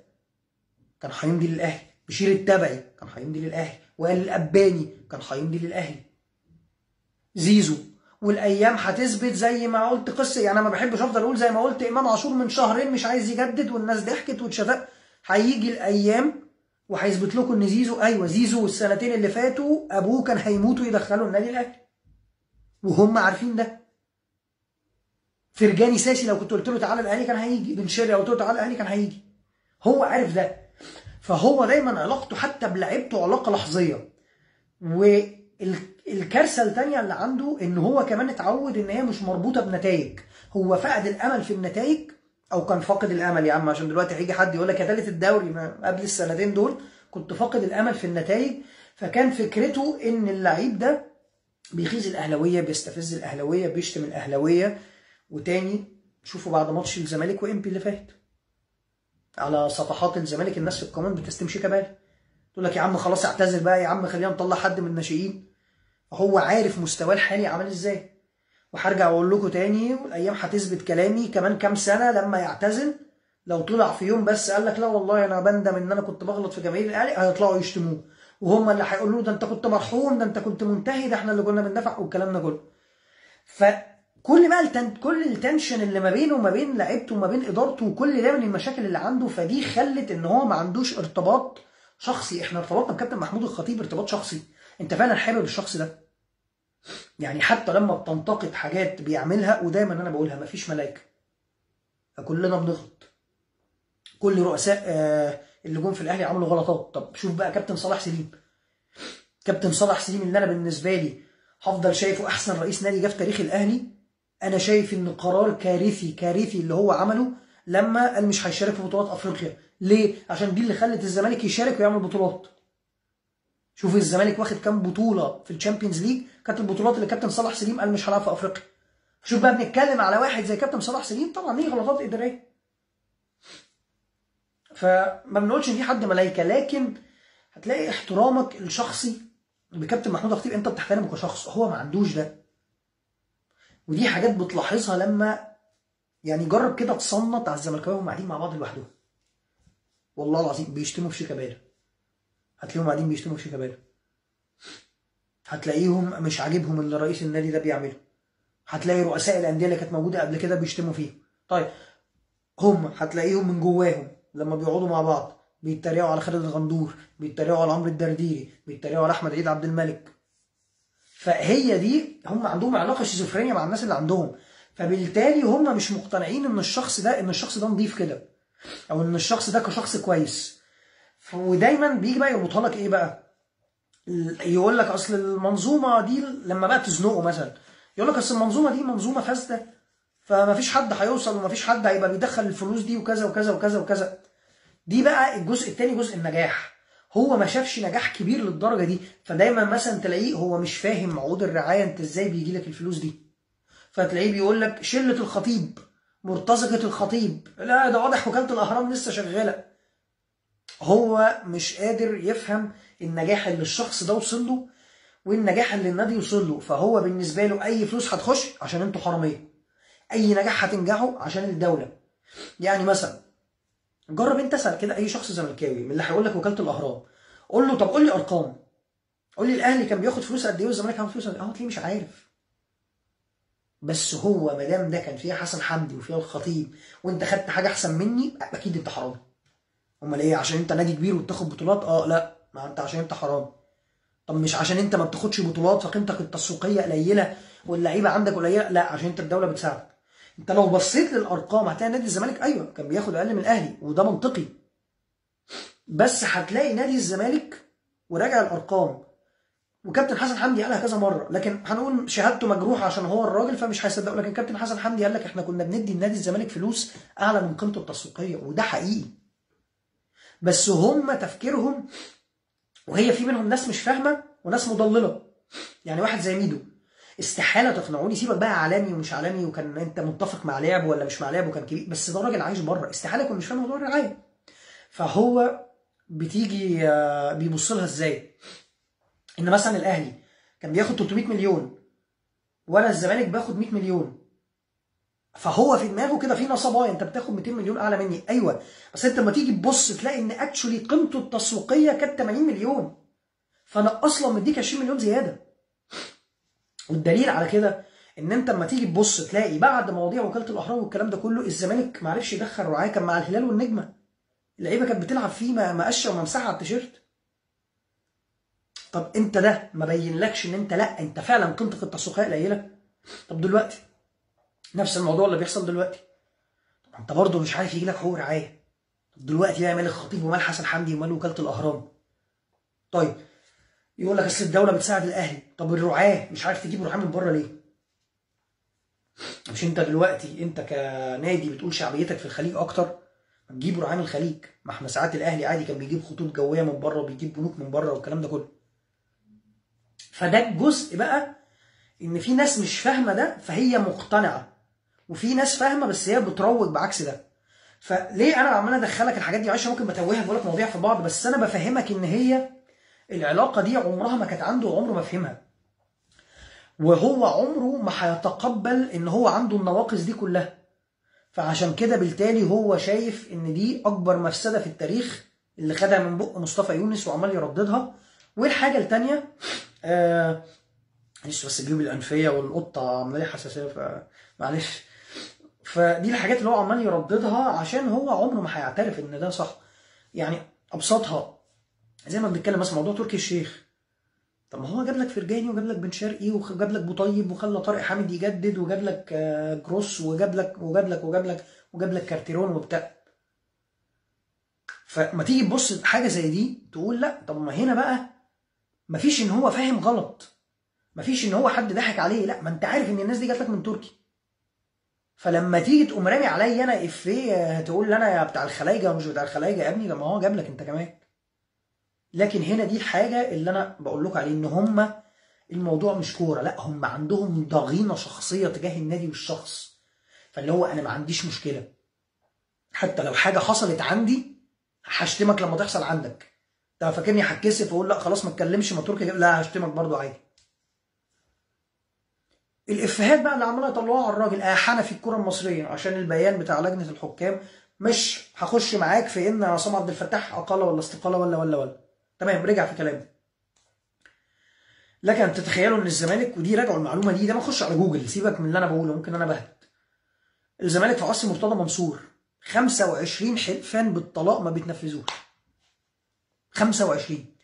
كان هيمضي للاهلي، بشير التبعي كان هيمضي للاهلي، وائل الاباني كان هيمضي للاهلي، زيزو. والايام هتثبت زي ما قلت قصه، يعني انا ما بحبش افضل اقول زي ما قلت امام عاشور من شهرين مش عايز يجدد والناس ضحكت واتشتق. هيجي الايام وهيثبت لكم ان زيزو، ايوه زيزو السنتين اللي فاتوا ابوه كان هيموت ويدخله النادي الاهلي، وهم عارفين ده. فرجاني ساسي لو كنت قلت له تعالى الاهلي كان هيجي، بن شرقي لو قلت له تعالى الاهلي كان هيجي، هو عارف ده. فهو دايما علاقته حتى بلعيبته علاقه لحظيه. والكارثه الثانيه اللي عنده ان هو كمان اتعود ان هي مش مربوطه بنتائج. هو فقد الامل في النتائج، او كان فاقد الامل يا عم، عشان دلوقتي هيجي حد يقول لك يا ثالث الدوري، ما قبل السنتين دول كنت فاقد الامل في النتائج. فكان فكرته ان اللعيب ده بيخيز الاهلاويه، بيستفز الاهلاويه، بيشتم الاهلاويه. وتاني شوفوا بعد ماتش الزمالك وامبي اللي فات على صفحات الزمالك الناس في الكومنت بتستم شيكابالا، تقول لك يا عم خلاص اعتزل بقى يا عم، خلينا نطلع حد من الناشئين. هو عارف مستواه الحالي عامل ازاي. وهرجع اقول لكم تاني، الايام هتثبت كلامي، كمان كام سنه لما يعتزل لو طلع في يوم بس قال لك لا والله انا بندم ان انا كنت بغلط في جماهير الاهلي، هيطلعوا يشتموه، وهم اللي هيقولوا له ده انت كنت مرحوم، ده انت كنت منتهي، ده احنا اللي كنا بندافع والكلام ده كله. فكل بقى كل التنشن اللي ما بينه وما بين لعيبته وما بين ادارته، وكل ده من المشاكل اللي عنده، فدي خلت ان هو ما عندوش ارتباط شخصي. احنا ارتباطنا بكابتن محمود الخطيب ارتباط شخصي، انت فعلا حابب الشخص ده. يعني حتى لما بتنتقد حاجات بيعملها، ودايما انا بقولها مفيش ملايكه، فكلنا بنغلط. كل رؤساء اللي جم في الاهلي عملوا غلطات. طب شوف بقى كابتن صلاح سليم، كابتن صلاح سليم اللي انا بالنسبه لي هفضل شايفه احسن رئيس نادي جه في تاريخ الاهلي. انا شايف ان قرار كارثي كارثي اللي هو عمله لما قال مش هيشارك في بطولات افريقيا. ليه؟ عشان دي اللي خلت الزمالك يشارك ويعمل بطولات. شوف الزمالك واخد كام بطوله في الشامبيونز ليج، كانت البطولات اللي كابتن صلاح سليم قال مش هلعب في افريقيا. شوف بقى بنتكلم على واحد زي كابتن صلاح سليم، طبعا ليه غلطات اداريه، فما بنقولش ان في حد ملايكه، لكن هتلاقي احترامك الشخصي بكابتن محمود الخطيب، انت بتحترمه كشخص، هو ما عندوش ده. ودي حاجات بتلاحظها لما يعني جرب كده تصنط على الزملكاويه وهم قاعدين مع بعض لوحدهم، والله العظيم بيشتموا في شيكابالا، هتلاقيهم قاعدين بيشتموا في شيكابالا، هتلاقيهم مش عاجبهم اللي رئيس النادي ده بيعمله، هتلاقي رؤساء الانديه اللي كانت موجوده قبل كده بيشتموا فيه. طيب هم هتلاقيهم من جواهم لما بيقعدوا مع بعض بيتريقوا على خالد الغندور، بيتريقوا على عمرو الدرديري، بيتريقوا على احمد عيد عبد الملك. فهي دي، هم عندهم علاقه شيزوفرينيا مع الناس اللي عندهم، فبالتالي هم مش مقتنعين ان الشخص ده نضيف كده، او ان الشخص ده كشخص كويس. ودايما بيجي بقى يربطها لك ايه بقى، يقول لك اصل المنظومه دي لما بقى تزنقه مثلا، يقول لك اصل المنظومه دي منظومه فاسده، فما فيش حد هيوصل وما فيش حد هيبقى بيدخل الفلوس دي وكذا وكذا وكذا وكذا. دي بقى الجزء الثاني، جزء النجاح. هو ما شافش نجاح كبير للدرجه دي، فدايما مثلا تلاقيه هو مش فاهم عقود الرعايه، انت ازاي بيجي لك الفلوس دي، فتلاقيه بيقول لك شله الخطيب، مرتزقه الخطيب، لا ده واضح وكاله الاهرام لسه شغاله. هو مش قادر يفهم النجاح اللي الشخص ده وصل له والنجاح اللي النادي وصل له، فهو بالنسبه له اي فلوس هتخش عشان انتوا حراميه، اي نجاح هتنجحوا عشان الدوله. يعني مثلا جرب انت اسال كده اي شخص زملكاوي من اللي هيقول لك وكاله الاهرام، قول له طب قول لي ارقام، قول لي الاهلي كان بياخد فلوس قد ايه والزمالك كان فلوس قد ايه، هتلاقيه مش عارف. بس هو ما دام ده كان فيها حسن حمدي وفيها الخطيب وانت خدت حاجه احسن مني، اكيد انت حرامي. امال ايه، عشان انت نادي كبير وبتاخد بطولات؟ لا، ما انت عشان انت حرامي. طب مش عشان انت ما بتاخدش بطولات فقيمتك التسويقيه قليله واللعيبه عندك قليله، لا، عشان انت الدوله بتساعدك. انت لو بصيت للارقام هتلاقي نادي الزمالك ايوه كان بياخد اقل من الاهلي، وده منطقي، بس هتلاقي نادي الزمالك وراجع الارقام، وكابتن حسن حمدي قالها كذا مره، لكن هنقول شهادته مجروحه عشان هو الراجل فمش هيصدقوا، لكن كابتن حسن حمدي قال لك احنا كنا بندي لنادي الزمالك فلوس اعلى من قيمته التسويقيه، وده حقيقي. بس هم تفكيرهم، وهي في منهم ناس مش فاهمه وناس مضلله. يعني واحد زي ميدو، استحاله تقنعوني، سيبك بقى عالمي ومش عالمي وكان انت متفق مع لعب ولا مش مع لعب وكان كبير، بس ده راجل عايش بره، استحاله يكون مش فاهم موضوع الرعايه. فهو بتيجي بيبص لها ازاي، ان مثلا الاهلي كان بياخد 300 مليون وانا الزمالك باخد 100 مليون، فهو في دماغه كده في نصابايه، انت بتاخد 200 مليون اعلى مني، ايوه، بس انت لما تيجي تبص تلاقي ان اكشولي قيمته التسويقيه كانت 80 مليون، فانا اصلا مديك 20 مليون زياده. والدليل على كده ان انت لما تيجي تبص تلاقي بعد مواضيع وكاله الاهرام والكلام ده كله، الزمالك ما عرفش يدخل رعايه، كان مع الهلال والنجمه، اللعيبه كانت بتلعب فيه ما قشه وممسحه على التيشيرت. طب انت ده ما بينلكش ان انت لا، انت فعلا قيمتك التسويقيه قليله؟ طب دلوقتي نفس الموضوع اللي بيحصل دلوقتي، انت برضه مش عارف يجي لك حقوق رعايه. طب دلوقتي بقى مال الخطيب ومال حسن حمدي ومال وكاله الاهرام؟ طيب يقول لك اصل الدوله بتساعد الاهلي، طب الرعاه مش عارف تجيب رعاه من بره ليه؟ مش انت دلوقتي انت كنادي بتقول شعبيتك في الخليج اكتر، ما تجيب رعاه من الخليج؟ ما احنا ساعات الاهلي عادي كان بيجيب خطوط جويه من بره وبيجيب بنوك من بره والكلام ده كله. فده الجزء بقى ان في ناس مش فاهمه ده فهي مقتنعه، وفي ناس فاهمه بس هي بتروج بعكس ده. فليه انا عمال ادخلك الحاجات دي؟ معلش ممكن بتوهك بقول لك مواضيع في بعض، بس انا بفهمك ان هي العلاقه دي عمرها ما كانت عنده وعمره ما فهمها، وهو عمره ما هيتقبل ان هو عنده النواقص دي كلها. فعشان كده بالتالي هو شايف ان دي اكبر مفسده في التاريخ اللي خدها من بق مصطفى يونس وعمال يرددها. والحاجه الثانيه معلش بس الجيوب الانفيه والقطه عامله لي حساسيه فمعلش. فدي الحاجات اللي هو عمال يرددها عشان هو عمره ما هيعترف ان ده صح. يعني ابسطها زي ما بنتكلم مثلا موضوع تركي الشيخ، طب ما هو جاب لك فرجاني وجاب لك بن شرقي وجاب لك بوطيب وخلى طارق حامد يجدد وجاب لك جروس وجاب لك وجاب لك وجاب لك وجاب لك كارتيرون وبتاع. فما تيجي تبص حاجه زي دي تقول لا، طب ما هنا بقى مفيش ان هو فاهم غلط، مفيش ان هو حد ضحك عليه، لا، ما انت عارف ان الناس دي جات لك من تركي. فلما تيجي تقوم رامي عليا انا افيه تقول لي انا يا بتاع الخلايجه ومش بتاع الخلايجه، يا ابني لما هو جاب لك انت كمان. لكن هنا دي الحاجه اللي انا بقول لكم عليه، ان هم الموضوع مش كوره، لا هم عندهم ضغينه شخصيه تجاه النادي والشخص. فاللي هو انا ما عنديش مشكله، حتى لو حاجه حصلت عندي هشتمك لما تحصل عندك. انت فاكرني هتكسف واقول لا خلاص ما اتكلمش ما تركي؟ لا هشتمك برضو عادي. الافيهات بقى اللي عماله يطلعوها على الراجل، حنفي الكره المصريه عشان البيان بتاع لجنه الحكام، مش هخش معاك في ان عصام عبد الفتاح اقاله ولا استقاله ولا تمام، رجع في كلامه. لكن تتخيلوا ان الزمالك، ودي راجعوا المعلومه دي، ده ما اخش على جوجل، سيبك من اللي انا بقوله ممكن انا بهبد. الزمالك في عصر مرتضى منصور 25 حلفان بالطلاق ما بيتنفذوش. 25.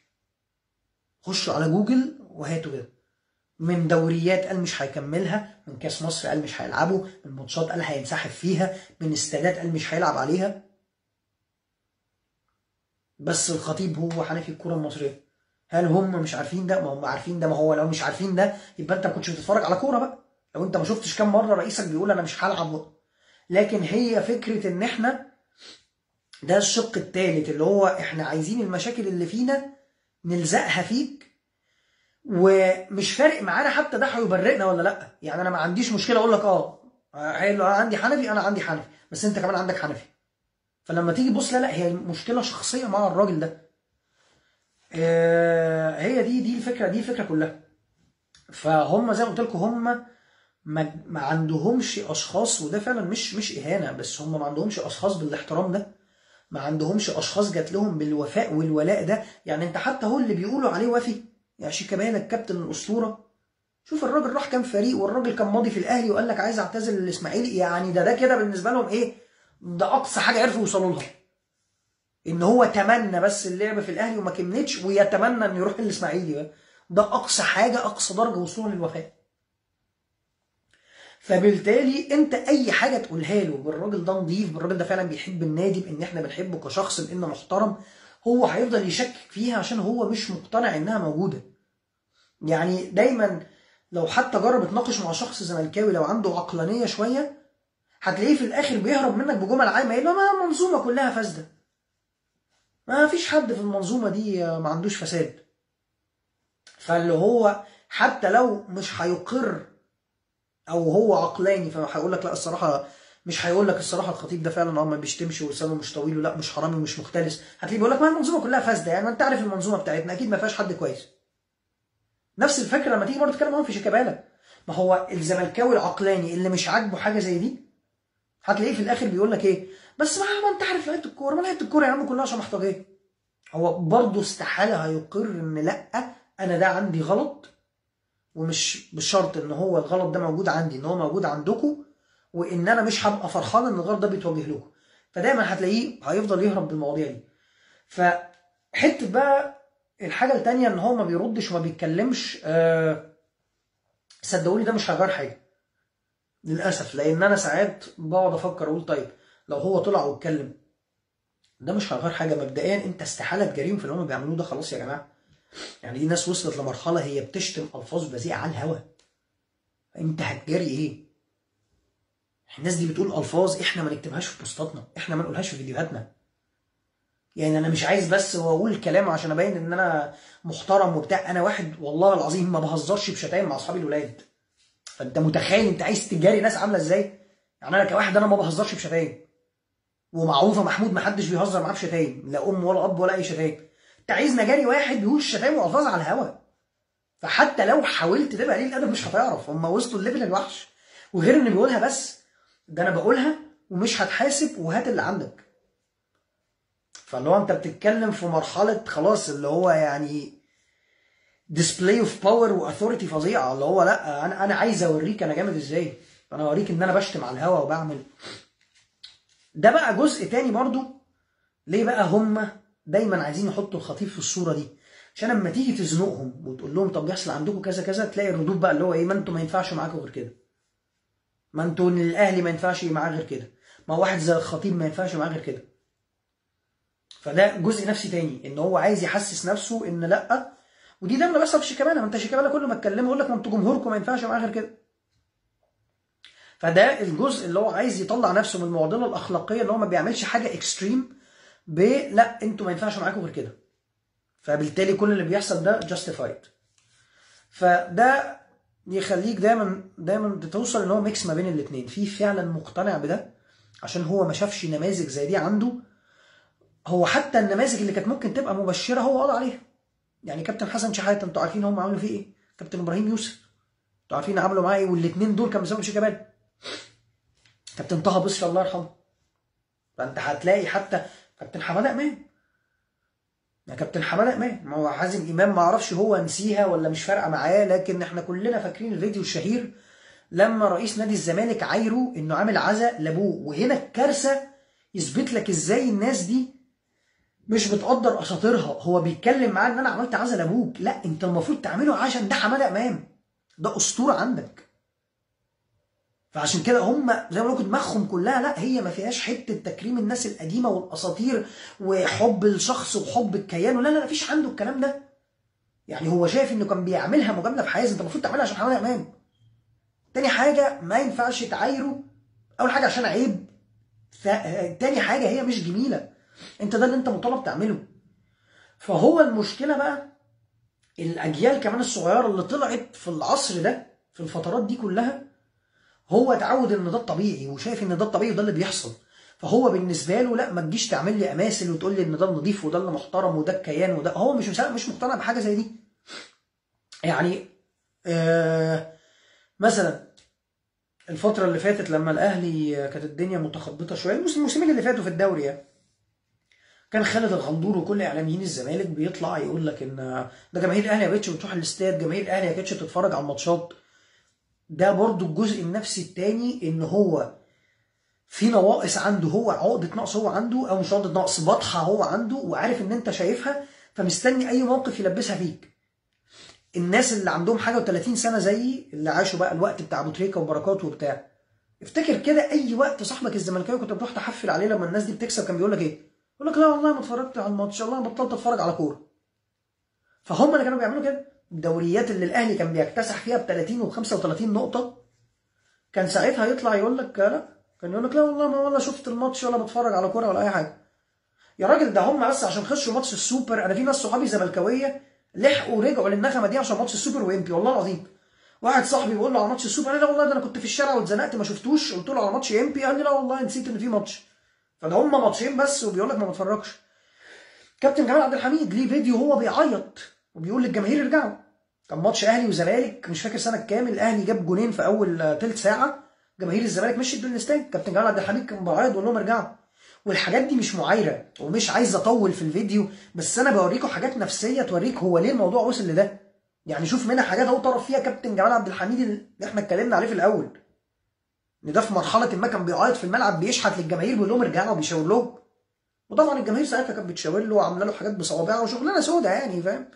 خشوا على جوجل وهاتوا كده. من دوريات قال مش هيكملها، من كاس مصر قال مش هيلعبوا، من ماتشات قال هينسحب فيها، من استادات قال مش هيلعب عليها. بس الخطيب هو حنفي الكره المصريه. هل هم مش عارفين ده؟ ما هم عارفين ده. ما هو لو مش عارفين ده يبقى انت ما كنتش بتتفرج على كوره بقى. لو انت ما شفتش كام مره رئيسك بيقول انا مش هلعب. لكن هي فكره ان احنا ده الشق الثالث، اللي هو احنا عايزين المشاكل اللي فينا نلزقها فيك، ومش فارق معانا حتى ده هيبرئنا ولا لا. يعني انا ما عنديش مشكله اقول لك حلو انا عندي حنفي، انا عندي حنفي، بس انت كمان عندك حنفي. فلما تيجي تبص لا هي مشكله شخصيه مع الراجل ده. هي دي الفكره، دي الفكره كلها. فهم زي ما قلت لكم هم ما عندهمش اشخاص، وده فعلا مش اهانه، بس هم ما عندهمش اشخاص بالاحترام ده، ما عندهمش اشخاص جات لهم بالوفاء والولاء ده. يعني انت حتى هو اللي بيقولوا عليه وفي، يعني شيكابالا الكابتن الاسطوره، شوف الراجل راح كام فريق، والراجل كان ماضي في الاهلي وقال لك عايز اعتزل الاسماعيلي. يعني ده كده بالنسبه لهم ايه؟ ده اقصى حاجه عرفوا يوصلوا لها، ان هو تمنى بس اللعب في الاهلي وما كملتش، ويتمنى انه يروح الاسماعيلي بقى. ده اقصى حاجه، اقصى درجه وصولا للوفاء. فبالتالي انت اي حاجه تقولها له بالراجل ده نضيف، بالراجل ده فعلا بيحب النادي، بان احنا بنحبه كشخص، بانه محترم، هو هيفضل يشكك فيها عشان هو مش مقتنع انها موجوده. يعني دايما لو حتى جرب تناقش مع شخص زملكاوي لو عنده عقلانيه شويه، هتلاقيه في الاخر بيهرب منك بجمل عامه، يقول ما المنظومه كلها فاسده، ما فيش حد في المنظومه دي ما عندوش فساد. فاللي هو حتى لو مش هيقر او هو عقلاني، فهيقول لك لا الصراحه، مش هيقول لك الصراحه الخطيب ده فعلا ما بيشتمش ولسانه مش طويل، ولا مش حرامي ومش مختلس. هتلاقيه بيقول لك ما المنظومه كلها فاسده، يعني ما انت عارف المنظومه بتاعتنا اكيد ما فيهاش حد كويس. نفس الفكره لما تيجي برضه تتكلم معاهم في شيكابالا، ما هو الزملكاوي العقلاني اللي مش عاجبه حاجه زي دي، هتلاقيه في الاخر بيقول لك ايه؟ بس ما انت عارف لعيبه الكوره، ما لعيبه الكوره يا عم كلها عشان محتاجين. هو برضه استحاله هيقر ان لا انا ده عندي غلط، ومش بالشرط ان هو الغلط ده موجود عندي، ان هو موجود عندكم، وان انا مش هبقى فرحان ان الغلط ده بيتوجه لكم. فدايما هتلاقيه هيفضل يهرب بالمواضيع دي. فحته بقى الحاجه الثانيه ان هو ما بيردش وما بيتكلمش، صدقوني ده مش هيغير حاجه للاسف. لان انا ساعات بقعد افكر اقول طيب لو هو طلع واتكلم، ده مش هيغير حاجه. مبدئيا انت استحاله تجاريهم في اللي هم بيعملوه ده، خلاص يا جماعه. يعني دي ناس وصلت لمرحله هي بتشتم الفاظ بذيئه على الهوا، انت هتجاري ايه؟ الناس دي بتقول الفاظ احنا ما نكتبهاش في بوستاتنا، احنا ما نقولهاش في فيديوهاتنا. يعني انا مش عايز بس واقول كلام عشان ابين ان انا محترم وبتاع، انا واحد والله العظيم ما بهزرش بشتايم مع اصحابي الولاد. فانت متخيل انت عايز تجاري ناس عامله ازاي؟ يعني انا كواحد انا ما بهزرش بشتايم، ومعروفه محمود ما حدش بيهزر معاه بشتايم، لا ام ولا اب ولا اي شتايم. انت عايز نجاري واحد بيقول شتايم والفاظ على الهوا، فحتى لو حاولت تبقى قليل الادب مش هتعرف. هم وصلوا الليفل الوحش. وغير ان بيقولها بس، ده انا بقولها ومش هتحاسب وهات اللي عندك. فاللي هو انت بتتكلم في مرحله خلاص اللي هو يعني display of power واثوريتي فظيعه، اللي هو لا انا عايز اوريك انا جامد ازاي، انا اوريك ان انا بشتم على الهوا وبعمل. ده بقى جزء تاني برضو. ليه بقى هم دايما عايزين يحطوا الخطيب في الصوره دي؟ عشان لما تيجي تزنقهم وتقول لهم طب بيحصل عندكم كذا كذا، تلاقي الردود بقى اللي هو ايه؟ ما انتوا ما ينفعش معاكم غير كده، ما انتوا الاهلي ما ينفعش معاه غير كده، ما واحد زي الخطيب ما ينفعش معاه غير كده. فده جزء نفسي تاني، ان هو عايز يحسس نفسه ان لا. ودي دايما بيحصل في شيكابالا، ما انت شيكابالا كل ما اتكلمه يقول لك ما انتوا جمهوركم ما ينفعش معاه غير كده. فده الجزء اللي هو عايز يطلع نفسه من المعضله الاخلاقيه، اللي هو ما بيعملش حاجه اكستريم لا انتوا ما ينفعش معاكم غير كده. فبالتالي كل اللي بيحصل ده justified. فده يخليك دايما توصل ان هو ميكس ما بين الاثنين، في فعلا مقتنع بده عشان هو ما شافش نماذج زي دي عنده. هو حتى النماذج اللي كانت ممكن تبقى مبشره هو قضى عليها. يعني كابتن حسن شحاته انتوا عارفين هم عملوا فيه ايه؟ كابتن ابراهيم يوسف انتوا عارفين عملوا معاه ايه؟ والاثنين دول كانوا بيسموهم شيكابالا. كابتن طه بصري الله يرحمه. فانت هتلاقي حتى كابتن حماده امام. يا كابتن حماده امام، ما هو حازم امام ما اعرفش هو نسيها ولا مش فارقه معاه، لكن احنا كلنا فاكرين الفيديو الشهير لما رئيس نادي الزمالك عايره انه عامل عزاء لابوه. وهنا الكارثه يثبت لك ازاي الناس دي مش بتقدر اساطيرها. هو بيتكلم معاه ان انا عملت عزاء لابوك، لا انت المفروض تعمله عشان ده حماده امام، ده اسطوره عندك. فعشان كده هم زي ما بقول لكم دماغهم كلها لا هي ما فيهاش حته تكريم الناس القديمه والاساطير وحب الشخص وحب الكيان، لا لا مفيش عنده الكلام ده. يعني هو شايف انه كان بيعملها مجامله في حيز، انت المفروض تعملها عشان حماده امام. تاني حاجه ما ينفعش تعايره، اول حاجه عشان عيب، تاني حاجه هي مش جميله، انت ده اللي انت مطالب تعمله. فهو المشكله بقى الاجيال كمان الصغيره اللي طلعت في العصر ده في الفترات دي كلها، هو اتعود ان ده الطبيعي وشايف ان ده الطبيعي وده اللي بيحصل. فهو بالنسبه له لا ما تجيش تعمل لي اماثل وتقول لي ان ده النظيف وده اللي محترم وده الكيان وده، هو مش مقتنع بحاجه زي دي. يعني مثلا الفتره اللي فاتت لما الاهلي كانت الدنيا متخبطه شويه، الموسمين اللي فاتوا في الدوري يعني، كان خالد الغندور وكل اعلاميين الزمالك بيطلع يقول لك ان ده جماهير الاهلي ما بقتش بتروح الاستاد، جماهير الاهلي ما كانتش تتفرج على الماتشات. ده برضو الجزء النفسي التاني، ان هو في نواقص عنده، هو عقدة نقص هو عنده، او مش عقدة نقص، بطحة هو عنده وعارف ان انت شايفها، فمستني اي موقف يلبسها فيك. الناس اللي عندهم حاجة و30 سنة زيي اللي عاشوا بقى الوقت بتاع ابو تريكة وبركات وبتاع، افتكر كده اي وقت صاحبك الزملكاوي كنت بتروح تحفل عليه لما الناس دي بتكسب كان بيقول لك ايه؟ يقول لك لا والله ما اتفرجت على الماتش، والله بطلت اتفرج على كورة. فهم اللي كانوا بيعملوا كده. الدوريات اللي الاهلي كان بيكتسح فيها ب 30 و35 نقطة كان ساعتها يطلع يقول لك لا، كان يقول لك لا والله ما ولا شفت الماتش ولا بتفرج على كوره ولا اي حاجه. يا راجل ده هم بس عشان خسروا ماتش السوبر، انا في ناس صحابي زملكاويه لحقوا ورجعوا للنغمه دي عشان ماتش السوبر وامبي، والله العظيم. واحد صاحبي بيقول له على ماتش السوبر، قال لي لا والله ده انا كنت في الشارع واتزنقت ما شفتوش، قلت له على ماتش امبي، قال لي لا والله نسيت ان في ماتش. فده هم ماتشين بس وبيقول لك ما بتفرجش. كابتن جمال عبد الحميد ليه فيديو هو بيعيط وبيقول للجماهير ارجعوا. كان ماتش اهلي وزمالك مش فاكر سنه كام، الاهلي جاب جونين في اول ثلث ساعه، جماهير الزمالك مشيت بالاستاد، كابتن جمال عبد الحميد كان بيعيط ويقول لهم ارجعوا. والحاجات دي مش معايره ومش عايز اطول في الفيديو، بس انا بوريكم حاجات نفسيه توريك هو ليه الموضوع وصل لده. يعني شوف منها حاجات اهو طرف فيها كابتن جمال عبد الحميد اللي احنا اتكلمنا عليه في الاول، ان ده في مرحله ما كان بيعيط في الملعب بيشحت للجماهير بيقول لهم ارجعوا وبيشاور لهم، وطبعا الجماهير ساعتها كانت بتشاور له وعامله له حاجات بصوابعها وشغلانه سودا يعني، فاهم؟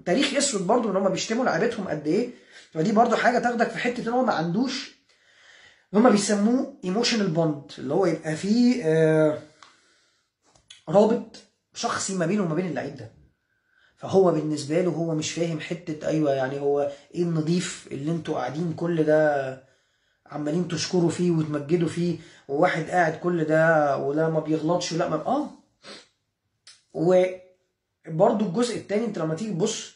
تاريخ اسود برضه ان هم بيشتموا لعيبتهم قد ايه. فدي برضه حاجه تاخدك في حته ان هو ما عندوش، هم بيسموه ايموشنال بوند، اللي هو يبقى فيه رابط شخصي ما بينه وما بين اللعيب ده. فهو بالنسبه له هو مش فاهم حته ايوه يعني هو ايه النضيف اللي انتوا قاعدين كل ده عمالين تشكروا فيه وتمجدوا فيه، وواحد قاعد كل ده ولا ما بيغلطش ولا ما وبرضه الجزء الثاني انت لما تيجي تبص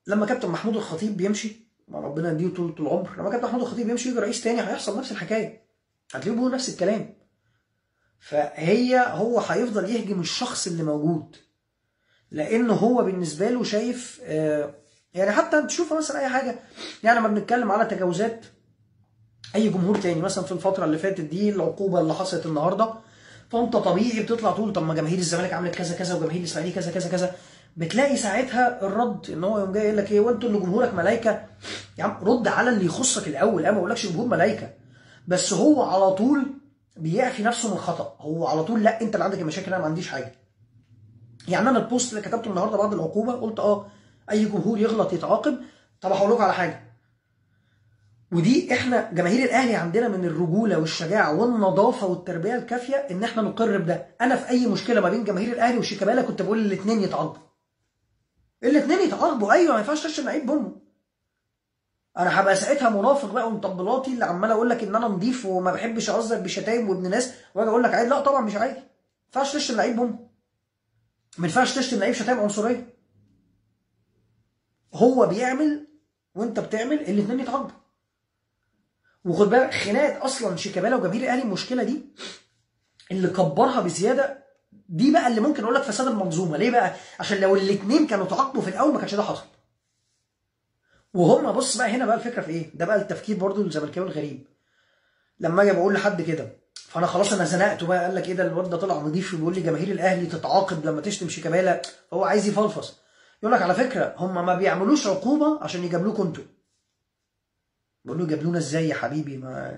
لما كابتن محمود الخطيب بيمشي، ربنا يديه طول العمر، لما كابتن محمود الخطيب يمشي يجي رئيس تاني هيحصل نفس الحكايه، هتلاقيه بيقول نفس الكلام. هو هيفضل يهجم الشخص اللي موجود، لانه هو بالنسبه له شايف يعني حتى تشوف مثلا اي حاجه، يعني لما بنتكلم على تجاوزات اي جمهور تاني مثلا في الفتره اللي فاتت دي، العقوبه اللي حصلت النهارده، فانت طبيعي بتطلع تقول طب ما جماهير الزمالك عملت كذا كذا وجماهير الاسماعيلي كذا كذا كذا، بتلاقي ساعتها الرد ان هو يقوم جاي يقول لك ايه وانتوا اللي جمهورك ملايكه. يا عم رد على اللي يخصك الاول، انا ما بقولكش جمهور ملايكه، بس هو على طول بيعفي نفسه من الخطا، هو على طول لا انت اللي عندك المشاكل انا ما عنديش حاجه. يعني انا البوست اللي كتبته النهارده بعد العقوبه قلت اي جمهور يغلط يتعاقب. طب هقول لكم على حاجه، ودي احنا جماهير الاهلي عندنا من الرجوله والشجاعه والنظافه والتربيه الكافيه ان احنا نقر بده. انا في اي مشكله ما بين جماهير الاهلي وشيكابالا كنت بقول الاثنين يتعاقبوا، الاثنين يتعاقبوا، ايوه ما ينفعش تشتم لعيب بامه. انا هبقى ساعتها منافق بقى ومطبلاتي اللي عمال اقول لك ان انا نضيف وما بحبش اهزر بشتايم وابن ناس، واجي اقول لك عادي، لا طبعا مش عادي، ما ينفعش تشتم لعيب بامه. ما ينفعش تشتم لعيب شتائم عنصريه. هو بيعمل وانت بتعمل، الاثنين يتعاقبوا. وخد بالك خناقه اصلا شيكابالا وجماهير الاهلي، المشكله دي اللي كبرها بزياده، دي بقى اللي ممكن اقول لك فساد المنظومه. ليه بقى؟ عشان لو الاثنين كانوا تعاقبوا في الاول ما كانش ده حصل. وهم بص بقى هنا بقى الفكره في ايه؟ ده بقى التفكير برضو الزملكاوي الغريب. لما اجي بقول لحد كده فانا خلاص انا زنقته بقى، قال لك ايه ده الواد ده طلع نضيف وبيقول لي جماهير الاهلي تتعاقب لما تشتم شيكابالا، هو عايز يفلفص. يقول لك على فكره هم ما بيعملوش عقوبه عشان يجاملوكوا انتوا. بقول له يجاملونا ازاي يا حبيبي؟ ما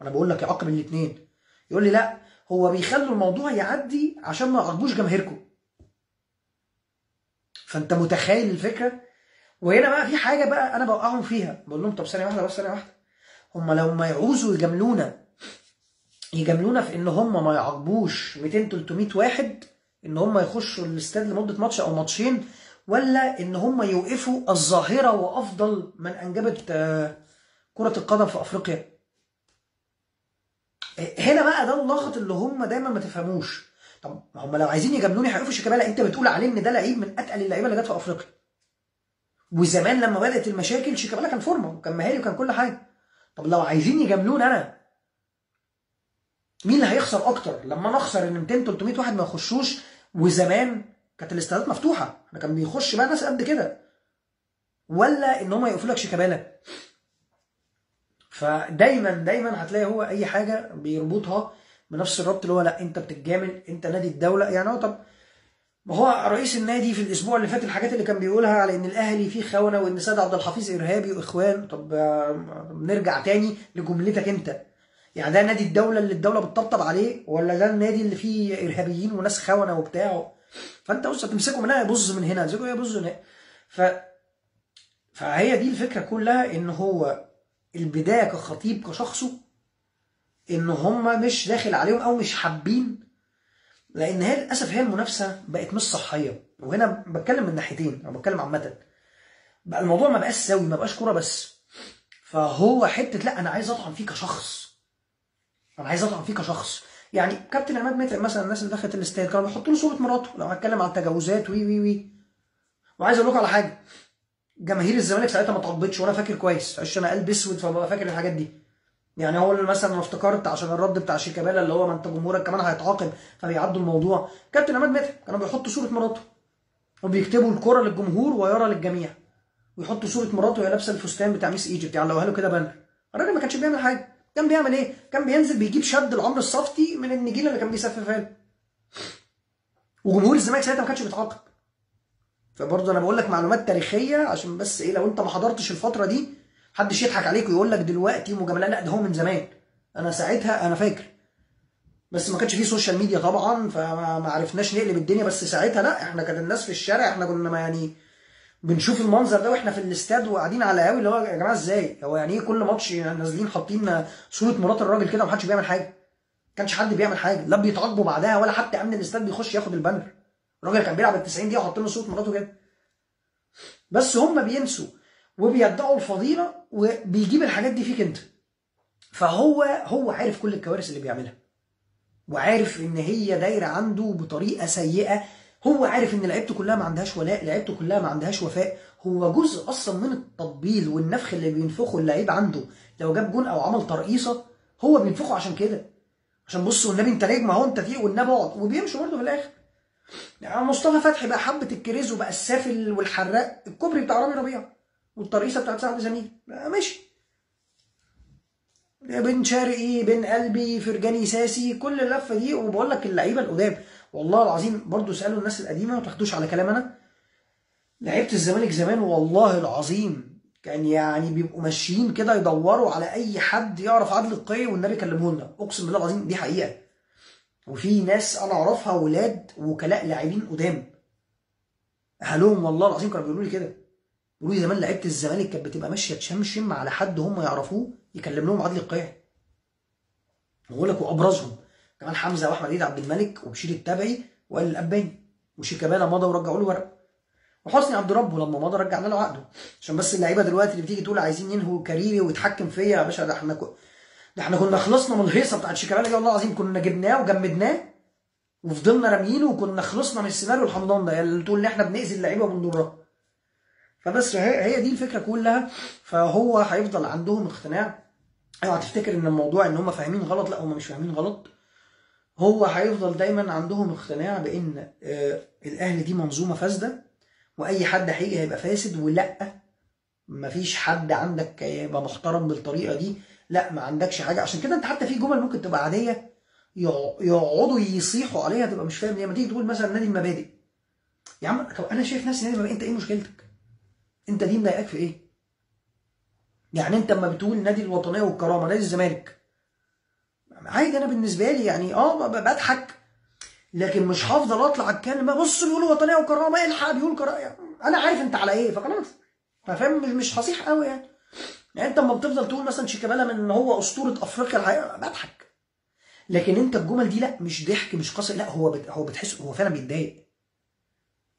انا بقول لك يعاقب الاثنين. يقول لي لا، هو بيخلوا الموضوع يعدي عشان ما يعاقبوش جماهيركم. فانت متخيل الفكره؟ وهنا بقى في حاجه بقى انا بوقعهم فيها، بقول لهم طب ثانيه واحده بس، ثانيه واحده. هم لو ما يعوزوا يجاملونا في ان هم ما يعاقبوش 200 300 واحد ان هم يخشوا الاستاد لمده ماتش او ماتشين، ولا ان هم يوقفوا الظاهره وافضل من انجبت كره القدم في افريقيا. هنا بقى ده اللغط اللي هم دايما ما تفهموش. طب هم لو عايزين يجاملوني هيوقفوا شيكابالا، انت بتقول عليه ان ده لعيب من اتقل اللعيبه اللي جت في افريقيا. وزمان لما بدات المشاكل شيكابالا كان فورمه وكان مهاري وكان كل حاجه. طب لو عايزين يجاملوني انا، مين اللي هيخسر اكتر؟ لما انا اخسر ان 200 300 واحد ما يخشوش، وزمان كانت الاستادات مفتوحه، انا كان بيخش بقى ناس قد كده، ولا ان هم يقفلوا لك شيكابالا؟ فدايما هتلاقي هو اي حاجه بيربطها بنفس الربط اللي هو لا انت بتتجامل، انت نادي الدوله. يعني هو طب ما هو رئيس النادي في الاسبوع اللي فات الحاجات اللي كان بيقولها على ان الاهلي فيه خونه وان سيد عبد الحفيظ ارهابي واخوان. طب نرجع تاني لجملتك انت، يعني ده نادي الدوله اللي الدوله بتطبطب عليه، ولا ده النادي اللي فيه ارهابيين وناس خونه وبتاع؟ فانت بص هتمسكه من هنا يبص من هنا، تمسكه يبص من هنا. فهي دي الفكره كلها، ان هو البدايه كخطيب كشخصه ان هم مش داخل عليهم او مش حابين، لان هي للاسف هي المنافسه بقت مش صحيه. وهنا بتكلم من ناحيتين، انا بتكلم عامه. بقى الموضوع ما بقاش سوي، ما بقاش كوره بس. فهو حته لا انا عايز اطعن فيه كشخص، انا عايز اطعن فيه كشخص. يعني كابتن عماد متعب مثلا، الناس اللي دخلت الاستاد كانوا بيحطوا له صوره مراته لو هتكلم عن التجاوزات وي وي وي. وعايز اقول لكم على حاجه، جماهير الزمالك ساعتها ما تعاقبتش، وانا فاكر كويس عشان انا قلب اسود فببقى فاكر الحاجات دي. يعني هو اللي مثلا انا افتكرت عشان الرد بتاع شيكابالا اللي هو ما انت جمهورك كمان هيتعاقب فبيعدوا الموضوع. كابتن عماد متعب كانوا بيحطوا صوره مراته وبيكتبوا الكره للجمهور ويرى للجميع، ويحطوا صوره مراته وهي لابسه الفستان بتاع ميس ايجيبت، يعلقوها له كده بانر. الراجل ما كانش بيعمل حاجه، كان بيعمل ايه؟ كان بينزل بيجيب شد لعمرو الصفتي من النجيله اللي كان بيسففها له. وجمهور الزمالك ساعتها ما كانش بيتعاقب. فبرضه انا بقول لك معلومات تاريخيه عشان بس ايه، لو انت ما حضرتش الفتره دي محدش يضحك عليك ويقول لك دلوقتي مجاملات، لا ده هو من زمان. انا ساعتها انا فاكر، بس ما كانش فيه سوشيال ميديا طبعا فما عرفناش نقلب الدنيا. بس ساعتها لا، احنا كانت الناس في الشارع، احنا كنا ما يعني بنشوف المنظر ده واحنا في الاستاد وقاعدين على قهاوي، اللي هو يا جماعه ازاي؟ هو يعني ايه كل ماتش نازلين حاطين صوره مرات الراجل كده ومحدش بيعمل حاجه؟ ما كانش حد بيعمل حاجه، لا بيتعاقبوا بعدها ولا حتى امن الاستاد بيخش ياخد البانر. الراجل كان بيلعب ال 90 دقيقه وحاطين له صوره مراته كده. بس هم بينسوا وبيدعوا الفضيله وبيجيب الحاجات دي فيك انت. فهو عارف كل الكوارث اللي بيعملها، وعارف ان هي دايره عنده بطريقه سيئه. هو عارف ان لعيبته كلها ما عندهاش ولاء، لعيبته كلها ما عندهاش وفاء. هو جزء اصلا من التطبيل والنفخ اللي بينفخه اللعيب عنده. لو جاب جون او عمل ترقيصه هو بينفخه عشان كده، عشان بص والنبي انت نجم اهو، انت تقيل والنبي اقعد، وبيمشوا برضه في الاخر. يعني مصطفى فتحي بقى حبه الكريز وبقى السافل والحراق، الكوبري بتاع رامي ربيعه والترقيصه بتاعت سعد زميل ماشي، بن شرقي بن قلبي فرجاني ساسي كل اللفه دي. وبقول لك اللعيبه القدام والله العظيم برضو اسالوا الناس القديمه ما تاخدوش على كلام انا. لعيبه الزمالك زمان والله العظيم كان يعني بيبقوا ماشيين كده يدوروا على اي حد يعرف عدل القي والنبي يكلمه لنا، اقسم بالله العظيم دي حقيقه. وفي ناس انا اعرفها ولاد وكلاء لاعبين قدام، اهلهم والله العظيم كانوا بيقولوا لي كده، بيقولوا لي زمان لعيبه الزمالك كانت بتبقى ماشيه تشمشم على حد هم يعرفوه يكلم لهم عدل القيعي. بقول لك وابرزهم كمان حمزه واحمد عيد عبد الملك وبشير التبعي وقال الاباني وشيكابالا مضى ورجعوا له ورق، وحسني عبد ربه لما مضى رجعنا له عقده. عشان بس اللعيبه دلوقتي اللي بتيجي تقول عايزين ينهوا كاريري ويتحكم فيا يا باشا، ده احنا كنا خلصنا من الهيصه بتاعت شيكابالا دي والله العظيم، كنا جبناه وجمدناه وفضلنا راميينه وكنا خلصنا من السيناريو الحمضان ده اللي تقول ان احنا بنأذي اللعيبه وبنضرها. فبس هي دي الفكره كلها. فهو هيفضل عندهم اقتناع. اوعى تفتكر ان الموضوع ان هم فاهمين غلط، لا هم مش فاهمين غلط. هو هيفضل دايما عندهم اقتناع بان الاهلي دي منظومه فاسده، واي حد هيجي هيبقى فاسد، ولا مفيش حد عندك يبقى محترم بالطريقه دي، لا ما عندكش حاجه. عشان كده انت حتى في جمل ممكن تبقى عاديه يقعدوا يصيحوا عليها تبقى مش فاهم. لما تيجي تقول مثلا نادي المبادئ، يا عم طب انا شايف ناس نادي المبادئ، انت ايه مشكلتك؟ انت دي مضايقاك في ايه؟ يعني انت اما بتقول نادي الوطنيه والكرامه نادي الزمالك، عادي انا بالنسبه لي يعني بضحك، لكن مش هفضل اطلع اتكلم بص بيقولوا وطنيه وكرامه الحق بيقول كرامه، يعني انا عارف انت على ايه فخلاص. فاهم؟ مش هصيح قوي يعني. يعني انت اما بتفضل تقول مثلا شيكابالا من ان هو اسطوره افريقيا الحقيقه بضحك، لكن انت الجمل دي لا مش ضحك مش قصر، لا هو بتحس هو فعلا بيتضايق.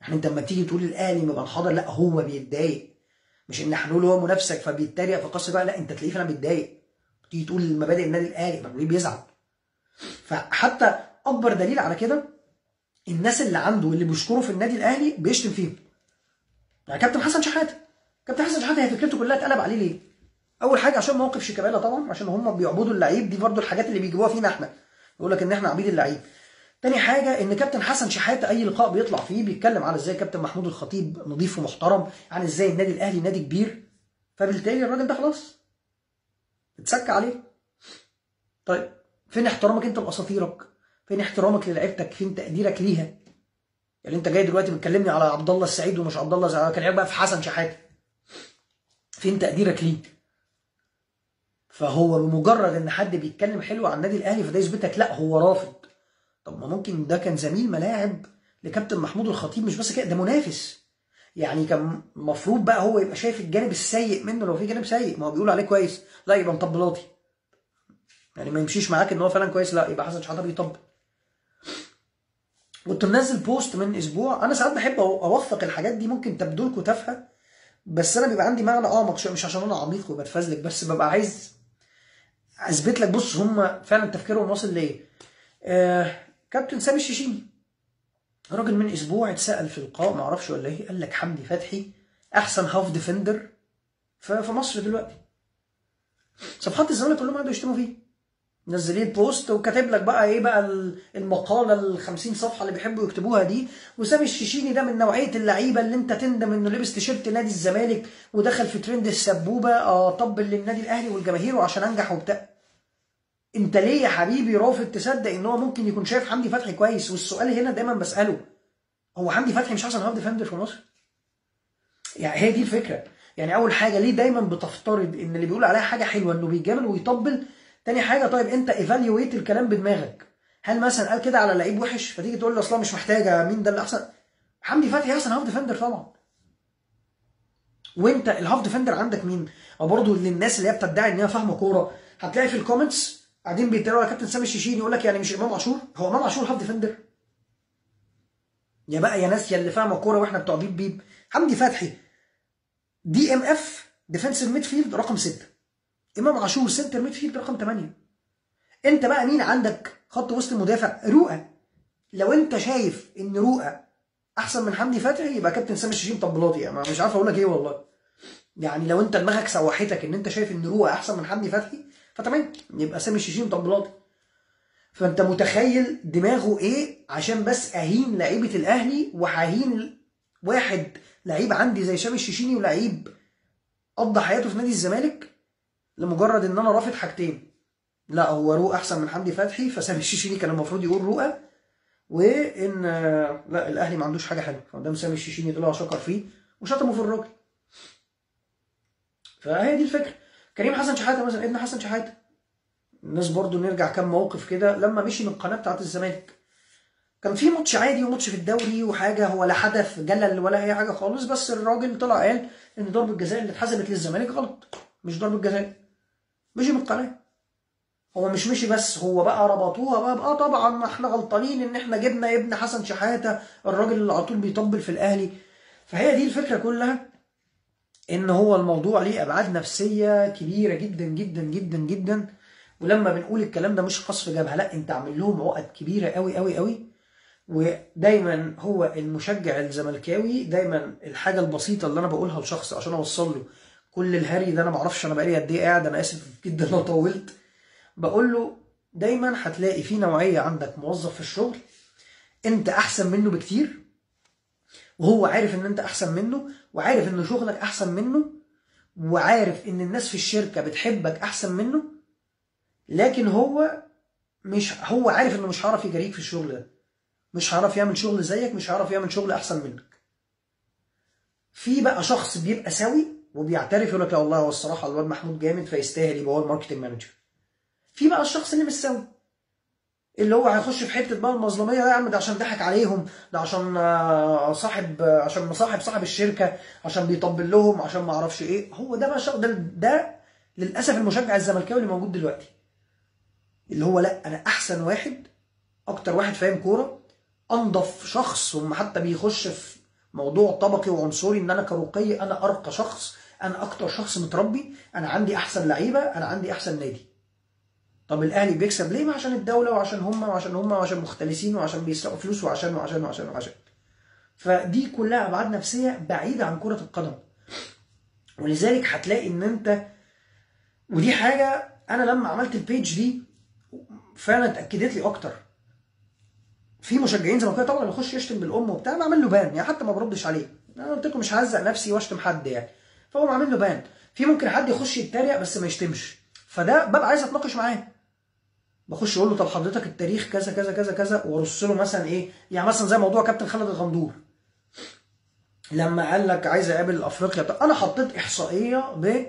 يعني انت لما تيجي تقول الاهلي ما بنحاضر، لا هو بيتضايق، مش ان هنقول هو منافسك فبيتريق فقصر بقى، لا انت تلاقيه فعلا بيتضايق. تيجي تقول مبادئ النادي الاهلي بتلاقيه بيزعل. فحتى اكبر دليل على كده الناس اللي عنده اللي بيشكروا في النادي الاهلي بيشتم فيهم. يعني كابتن حسن شحاته، كابتن حسن شحاته هي فكرته كلها اتقلب عليه ليه؟ اول حاجه عشان موقف شيكابالا طبعا، عشان هم بيعبدوا اللعيب، دي برضو الحاجات اللي بيجيبوها فينا احنا، يقول لك ان احنا عبيد اللعيب. تاني حاجه ان كابتن حسن شحاته اي لقاء بيطلع فيه بيتكلم على ازاي كابتن محمود الخطيب نظيف ومحترم، عن ازاي النادي الاهلي نادي كبير، فبالتالي الراجل ده خلاص اتسك عليه. طيب فين احترامك انت لاساطيرك؟ فين احترامك للعيبتك؟ فين تقديرك ليها؟ يعني انت جاي دلوقتي بتكلمني على عبد الله السعيد ومش عبد الله زي كان بقى في حسن شحاته، فين تقديرك ليه؟ فهو بمجرد ان حد بيتكلم حلو عن النادي الاهلي فده يثبتك لا هو رافض. طب ما ممكن ده كان زميل ملاعب لكابتن محمود الخطيب، مش بس كده ده منافس. يعني كان المفروض بقى هو يبقى شايف الجانب السيء منه، لو في جانب سيء ما هو بيقول عليه كويس لا يبقى مطبلاطي. يعني ما يمشيش معاك ان هو فعلا كويس، لا يبقى حسن شحاته بيطبل. كنت منزل بوست من اسبوع، انا ساعات بحب اوثق الحاجات دي، ممكن تبدو لكم تافهه بس انا بيبقى عندي معنى اعمق شويه، مش عشان انا عميق وبتفزلك، بس ببقى عايز اثبت لك بص هم فعلا تفكيرهم واصل لايه. كابتن سامي الشيشيني راجل من اسبوع اتسال في لقاء ما اعرفش ولا ايه، قال لك حمدي فتحي احسن هاف ديفندر في مصر دلوقتي. صفحات الزمالك كلهم قعدوا يشتموا فيه، منزلين بوست وكاتب لك بقى ايه بقى المقاله ال 50 صفحه اللي بيحبوا يكتبوها دي، وسامي الشيشيني ده من نوعيه اللعيبه اللي انت تندم انه لبس تيشيرت نادي الزمالك ودخل في ترند السبوبه طبل للنادي الاهلي والجماهير وعشان انجح وبتاع. انت ليه يا حبيبي رافض تصدق ان هو ممكن يكون شايف حمدي فتحي كويس؟ والسؤال هنا دايما بساله، هو حمدي فتحي مش احسن هاف ديفندر في مصر؟ يعني هي دي الفكره. يعني اول حاجه ليه دايما بتفترض ان اللي بيقول عليها حاجه حلوه انه بيجامل ويطبل؟ تاني حاجه طيب انت ايفاليويت الكلام بدماغك، هل مثلا قال كده على لعيب وحش فتيجي تقول له اصلا مش محتاجه مين ده اللي احسن؟ حمدي فتحي احسن هاف ديفندر طبعا. وانت الهاف ديفندر عندك مين؟ او برضه للناس اللي هي بتدعي ان هي فاهمه كوره، هتلاقي في الكومنتس قاعدين بيتريقوا على كابتن سامي الشيشيني، يقول لك يعني مش امام عاشور؟ هو امام عاشور هاف ديفندر؟ يا بقى يا ناس يا اللي فاهمه كوره واحنا بتوع بيب بيب، حمدي فتحي دي ام اف ديفنسيف ميد فيلد رقم 6، امام عاشور سنتر ميد فيلد رقم 8. انت بقى مين عندك خط وسط المدافع؟ رؤى. لو انت شايف ان رؤى احسن من حمدي فتحي يبقى كابتن سامي الشيشين طبلاطي، يعني مش عارف اقول لك ايه والله. يعني لو انت دماغك سوحتك ان انت شايف ان رؤى احسن من حمدي فتحي فتمام، يبقى سامي الشيشين طبلاطي. فانت متخيل دماغه ايه عشان بس اهين لعيبه الاهلي وههين واحد لعيب عندي زي سامي الشيشيني ولعيب قضى حياته في نادي الزمالك لمجرد ان انا رافض حاجتين؟ لا هو رؤى احسن من حمدي فتحي، فسامي الشيشيني كان المفروض يقول رؤى، وان لا الاهلي ما عندوش حاجه حلوه، فقدام سامي الشيشيني طلع شكر فيه وشتمه في الراجل. فهي دي الفكره. كريم حسن شحاته مثلا ابن حسن شحاته، الناس برضو نرجع كام موقف كده لما مشي من القناه بتاعت الزمالك، كان في ماتش عادي وماتش في الدوري وحاجه، هو لا حدث جلل ولا اي حاجه خالص، بس الراجل طلع قال ان ضربه الجزاء اللي اتحسبت للزمالك غلط، مش ضربه جزاء. مشي من القناه. هو مش مشي بس، هو بقى ربطوها بقى طبعا ما احنا غلطانين ان احنا جبنا ابن حسن شحاته الراجل اللي على طول بيطبل في الاهلي. فهي دي الفكره كلها، ان هو الموضوع ليه ابعاد نفسيه كبيره جدا جدا جدا جدا. ولما بنقول الكلام ده مش قصف جبهه، لا انت عامل لهم عقد كبيره قوي قوي قوي. ودايما هو المشجع الزملكاوي دايما الحاجه البسيطه اللي انا بقولها لشخص عشان اوصل له كل الهري ده، انا معرفش انا بقالي قد ايه قاعد، انا اسف جدا لو طولت. بقول له دايما هتلاقي في نوعيه عندك موظف في الشغل انت احسن منه بكتير، وهو عارف ان انت احسن منه، وعارف ان شغلك احسن منه، وعارف ان الناس في الشركه بتحبك احسن منه، لكن هو عارف انه مش هيعرف يجاريك في الشغل ده، مش هيعرف يعمل شغل زيك، مش هيعرف يعمل شغل احسن منك. في بقى شخص بيبقى سوي وبيعترف يقول لك لا والله هو الصراحه الواد محمود جامد فيستاهل يبقى هو الماركتنج مانجر. في بقى الشخص اللي مش سوي، اللي هو هيخش في حته بقى المظلوميه، ده يا عم ده عشان ضحك عليهم، ده عشان عشان مصاحب صاحب الشركه، عشان بيطبل لهم، عشان ما اعرفش ايه. هو ده بقى ده للاسف المشجع الزملكاوي اللي موجود دلوقتي، اللي هو لا انا احسن واحد، اكتر واحد فاهم كوره، انضف شخص. هم حتى بيخش في موضوع طبقي وعنصري ان انا كرقي انا ارقى شخص، انا اكتر شخص متربي، انا عندي احسن لعيبه، انا عندي احسن نادي. طب الاهلي بيكسب ليه؟ ما عشان الدوله وعشان هم وعشان مختلسين وعشان بيسرقوا فلوس وعشان. فدي كلها ابعاد نفسيه بعيده عن كره القدم. ولذلك هتلاقي ان انت، ودي حاجه انا لما عملت البيج دي فعلا اتاكدت لي اكتر. في مشجعين زي ما كده طبعا بيخش يشتم بالام وبتاع، بعمل له بان، يعني حتى ما بردش عليه، انا قلت لكم مش ههزق نفسي واشتم حد يعني، فهو عامل له بان. في ممكن حد يخش يتريق بس ما يشتمش، فده ببقى عايز اتناقش معاه، بخش اقول له طب حضرتك التاريخ كذا كذا كذا كذا، وارص له مثلا ايه، يعني مثلا زي موضوع كابتن خالد الغندور لما قال لك عايز اقابل افريقيا. طب انا حطيت احصائيه ب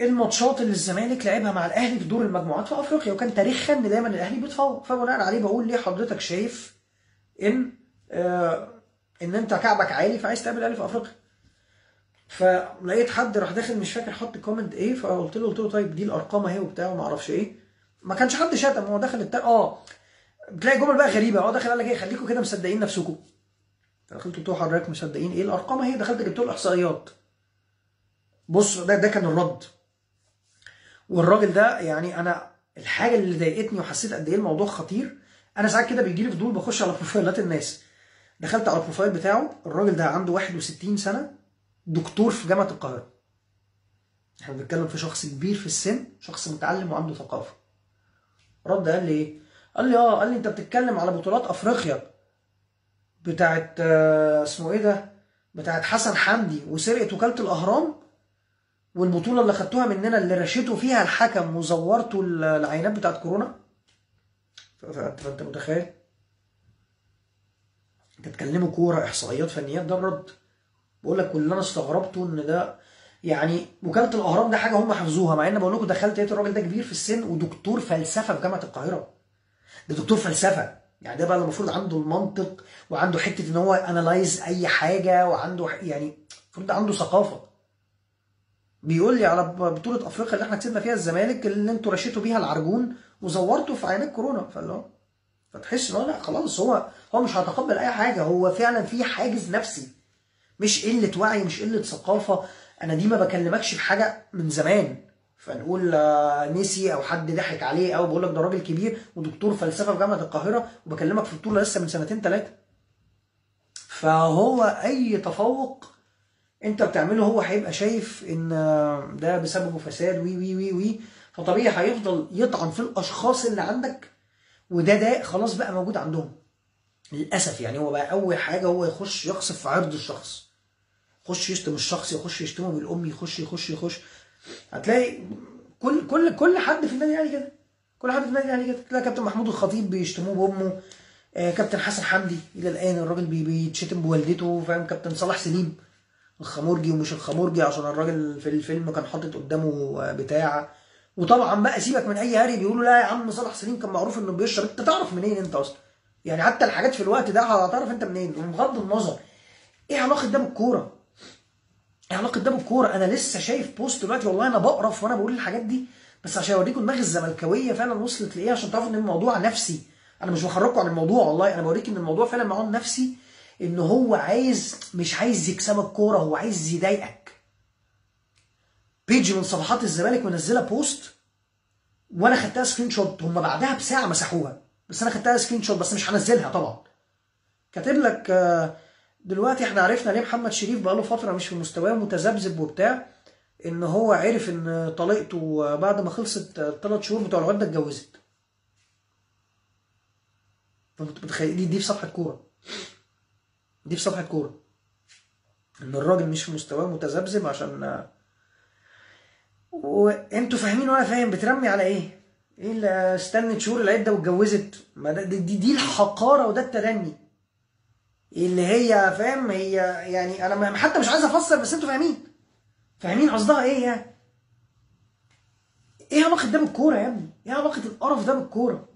الماتشات اللي الزمالك لعبها مع الاهلي في دور المجموعات في افريقيا، وكان تاريخا ان دايما الاهلي بيتفوق، فبناء عليه بقول ليه حضرتك شايف ان ان انت كعبك عالي فعايز تقابل الاهلي في افريقيا. فلقيت حد راح داخل مش فاكر حط كومنت ايه، فقلت له طيب دي الارقام اهي وبتاع وما اعرفش ايه. ما كانش حد شتم، هو دخل بتلاقي جمل بقى غريبه، دخل قال لك ايه خليكم كده مصدقين نفسكم. دخلت قلت له حضرتك مصدقين ايه؟ الارقام اهي. دخلت جبت له الاحصائيات، بص ده كان الرد. والراجل ده يعني انا الحاجه اللي ضايقتني وحسيت قد ايه الموضوع خطير، انا ساعات كده بيجي لي فضول بخش على بروفايلات الناس. دخلت على البروفايل بتاعه، الراجل ده عنده 61 سنه، دكتور في جامعه القاهره. احنا بنتكلم في شخص كبير في السن، شخص متعلم وعنده ثقافه. رد قال لي ايه؟ قال لي انت بتتكلم على بطولات افريقيا بتاعت اسمه ايه ده، بتاعت حسن حمدي وسرقه وكاله الاهرام، والبطوله اللي خدتوها مننا اللي رشيتوا فيها الحكم وزورتوا العينات بتاعت كورونا. فانت متخيل؟ انت بتكلموا كوره، احصائيات، فنيات، ده الرد. بقول لك واللي انا استغربته ان ده يعني وكاله الاهرام ده حاجه هم حفظوها، مع ان بقول لكم دخلت لقيت الراجل ده كبير في السن ودكتور فلسفه في جامعه القاهره. ده دكتور فلسفه، يعني ده بقى المفروض عنده المنطق وعنده حته ان هو انالايز اي حاجه، وعنده يعني المفروض عنده ثقافه. بيقول لي على بطوله افريقيا اللي احنا كسبنا فيها الزمالك اللي انتوا رشيتوا بيها العرجون وزورتوا في عينات كورونا، فتحس ان هو لا خلاص، هو مش هيتقبل اي حاجه. هو فعلا في حاجز نفسي، مش قله وعي، مش قله ثقافه. انا دي ما بكلمكش في حاجه من زمان فنقول نسي او حد ضحك عليه، او بقول لك ده راجل كبير ودكتور فلسفه في جامعه القاهره، وبكلمك في بطوله لسه من سنتين ثلاثه. فهو اي تفوق انت بتعمله هو هيبقى شايف ان ده بسببه فساد وي وي وي وي، فطبيعي هيفضل يطعن في الاشخاص اللي عندك، وده خلاص بقى موجود عندهم للاسف. يعني هو بقى اول حاجه هو يخش يقصف في عرض الشخص، يخش يشتم الشخص، يخش يشتمه بالام، يخش. هتلاقي كل حد في النادي الاهلي كده، كل حد في النادي الاهلي كده. تلاقي كابتن محمود الخطيب بيشتموه بامه، كابتن حسن حمدي الى الان الراجل بيتشتم بوالدته، فاهم؟ كابتن صلاح سليم الخمورجي ومش الخمورجي عشان الراجل في الفيلم كان حاطط قدامه بتاع. وطبعا بقى سيبك من اي هري، بيقولوا لا يا عم صلاح سليم كان معروف انه بيشرب. انت تعرف منين انت اصلا؟ يعني حتى الحاجات في الوقت ده هتعرف انت منين؟ وبغض النظر ايه علاقه ده بالكوره؟ ايه علاقه ده بالكوره؟ انا لسه شايف بوست دلوقتي، والله انا بقرف وانا بقول الحاجات دي، بس عشان اوريكم دماغ الزملكاويه فعلا وصلت لايه، عشان تعرفوا ان الموضوع نفسي. انا مش بخرجكم عن الموضوع، والله انا بوريك ان الموضوع فعلا معاه نفسي، ان هو مش عايز يكسبك كوره، هو عايز يضايقك. بيج من صفحات الزمالك منزله بوست وانا خدتها سكرين شوت، هم بعدها بساعه مسحوها، بس انا خدتها سكرين شوت بس مش هنزلها طبعا. كاتب لك دلوقتي احنا عرفنا ليه محمد شريف بقاله فتره مش في مستواه متذبذب وبتاع، ان هو عرف ان طليقته بعد ما خلصت 3 شهور بتوع العده اتجوزت. فانت متخيل دي في صفحه كوره، دي في صفحه كوره ان الراجل مش في مستواه متذبذب عشان وانتوا فاهمين وانا فاهم بترمي على ايه؟ ايه اللي استنت شهور العده واتجوزت؟ ما دي الحقاره وده التدني اللي هي فاهم. هي يعني انا حتى مش عايز افسر بس انتوا فاهمين قصدها ايه يعني. ايه علاقه ده بالكوره يا ابني؟ ايه علاقه القرف ده بالكوره؟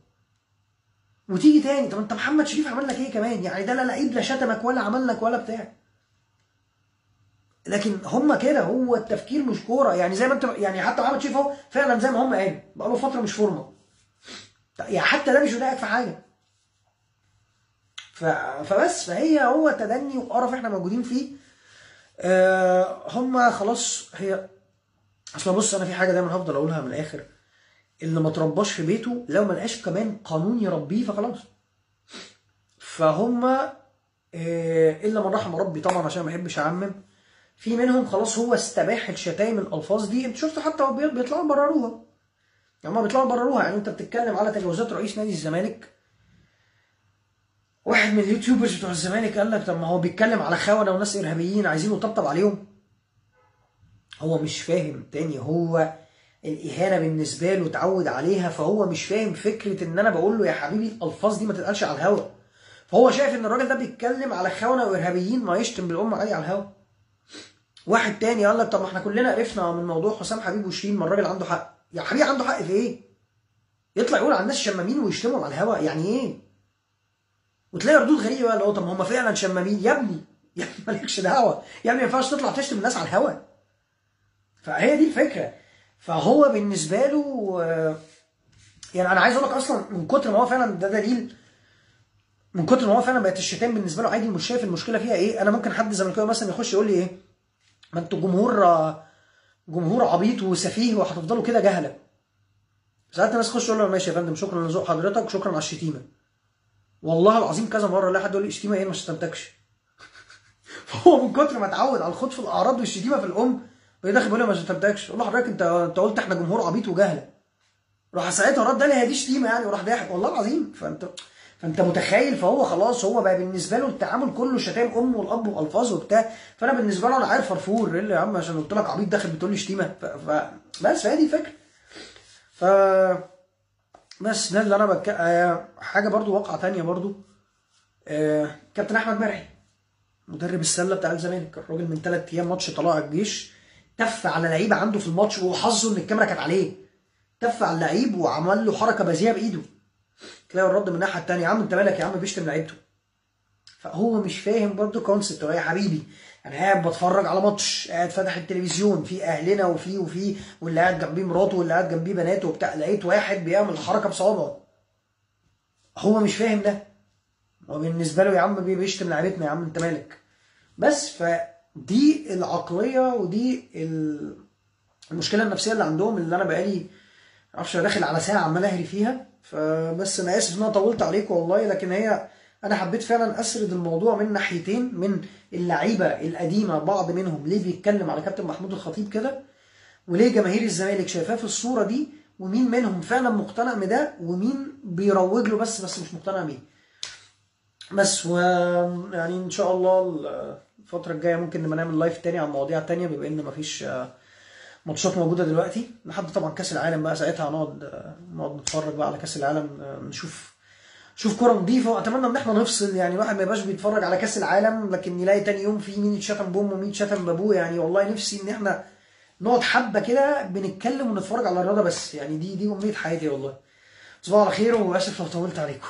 وتيجي تاني طب انت محمد شريف عمل لك ايه كمان؟ يعني ده لا لعيب لا شتمك ولا عمل لك ولا بتاع. لكن هما كده، هو التفكير مش كوره يعني زي ما انت يعني. حتى محمد شريف اهو فعلا زي ما هم قالوا بقاله فتره مش فورمه، يعني حتى ده مش مضايقك في حاجه. فبس فهي هو تدني وقرف احنا موجودين فيه. هما خلاص هي اصل بص انا في حاجه دايما هفضل اقولها من الاخر، اللي ما ترباش في بيته لو ما لقاش كمان قانون يربيه فخلاص. فهم الا من رحم ربي طبعا عشان ما بحبش اعمم. في منهم خلاص هو استباح الشتايم الالفاظ دي. انت شفت حتى بيطلعوا يبرروها، يعني هم بيطلعوا يبرروها. يعني انت بتتكلم على تجاوزات رئيس نادي الزمالك، واحد من اليوتيوبرز بتوع الزمالك قال لك طب ما هو بيتكلم على خونه وناس ارهابيين عايزين يطبطب عليهم. هو مش فاهم تاني، هو الاهانه بالنسبه له اتعود عليها، فهو مش فاهم فكره ان انا بقول له يا حبيبي الالفاظ دي ما تتقالش على الهوا. فهو شايف ان الراجل ده بيتكلم على خونه وارهابيين ما يشتم بالام عادي على الهوا. واحد تاني قال لك طب ما احنا كلنا عرفنا من موضوع حسام حبيب وشيرين، ما الراجل عنده حق. يا حبيبي عنده حق في ايه؟ يطلع يقول على الناس شمامين ويشتمهم على الهوا يعني ايه؟ وتلاقي ردود غريبه اللي هو طب ما هم فعلا شمامين. يا ابني مالكش دعوه يا ابني، ما ينفعش تطلع تشتم الناس على الهوا. فهي دي الفكره. فهو بالنسبه له يعني انا عايز اقول لك اصلا من كتر ما هو فعلا ده دليل، من كتر ما هو فعلا بقت الشتام بالنسبه له عادي مش شايف المشكله فيها ايه. انا ممكن حد زملكاوي مثلا يخش يقول لي ايه، ما انتوا جمهور عبيط وسفيه وهتفضلوا كده جهله. ساعات الناس تخش تقول له ماشي يا فندم شكرا لذوق حضرتك وشكرا على الشتيمه. والله العظيم كذا مره الاقي حد يقول لي شتيمه ايه ما شتمتكش. فهو من كتر ما اتعود على الخوض في الاعراض والشتيمه في الام بقى داخل بيقول لي ما شتمتكش. اقول له حضرتك انت قلت احنا جمهور عبيط وجهله. راح ساعتها رد قال لي هي دي شتيمه يعني وراح ضاحك والله العظيم. فانت متخيل. فهو خلاص هو بقى بالنسبه له التعامل كله شتايم امه والاب والفاظ وبتاع. فانا بالنسبه له انا عارف فرفور ايه اللي يا عم عشان قلت لك عبيط داخل بتقول لي شتيمه. بس فهي دي الفكره. بس ده اللي انا حاجه برضو واقعه ثانيه برضو. كابتن احمد مرعي مدرب السله بتاع الزمالك، الراجل من 3 ايام ماتش طلائع الجيش تف على لعيبه عنده في الماتش وحظه ان الكاميرا كانت عليه. تف على اللعيب وعمل له حركه بذيئه بايده. تلاقي الرد من الناحيه الثانيه يا عم انت مالك يا عم بيشتم لعيبته. فهو مش فاهم برضه كونسبت. يا حبيبي انا قاعد بتفرج على ماتش، قاعد فاتح التلفزيون في اهلنا وفي واللي قاعد جنبيه مراته واللي قاعد جنبيه بناته وبتاع، لقيت واحد بيعمل حركه بصوابعه. هو مش فاهم ده. هو بالنسبه له يا عم بيشتم لعيبتنا يا عم انت مالك. بس فدي العقليه ودي المشكله النفسيه اللي عندهم اللي انا بقالي معرفش داخل على ساعه عمال اهري فيها. فبس انا اسف ان انا طولت عليكم والله، لكن هي انا حبيت فعلا اسرد الموضوع من ناحيتين، من اللعيبه القديمه بعض منهم ليه بيتكلم على كابتن محمود الخطيب كده، وليه جماهير الزمالك شايفاه في الصوره دي، ومين منهم فعلا مقتنع بده ومين بيروج له بس مش مقتنع بيه. بس يعني ان شاء الله الفتره الجايه ممكن نبقى نعمل لايف تاني عن مواضيع تانيه بما ان مفيش ماتشات موجوده دلوقتي لحد طبعا كاس العالم بقى. ساعتها نقعد نتفرج بقى على كاس العالم، نشوف كرة نظيفة. واتمنى ان احنا نفصل، يعني الواحد ما يبقاش بيتفرج على كاس العالم لكن يلاقي تاني يوم في مين يتشتم بامه ومين يتشتم بابوه. يعني والله نفسي ان احنا نقعد حبة كده بنتكلم ونتفرج على الرياضة بس. يعني دي امنية حياتي والله. تصبحوا على خير واسف لو طولت عليكم.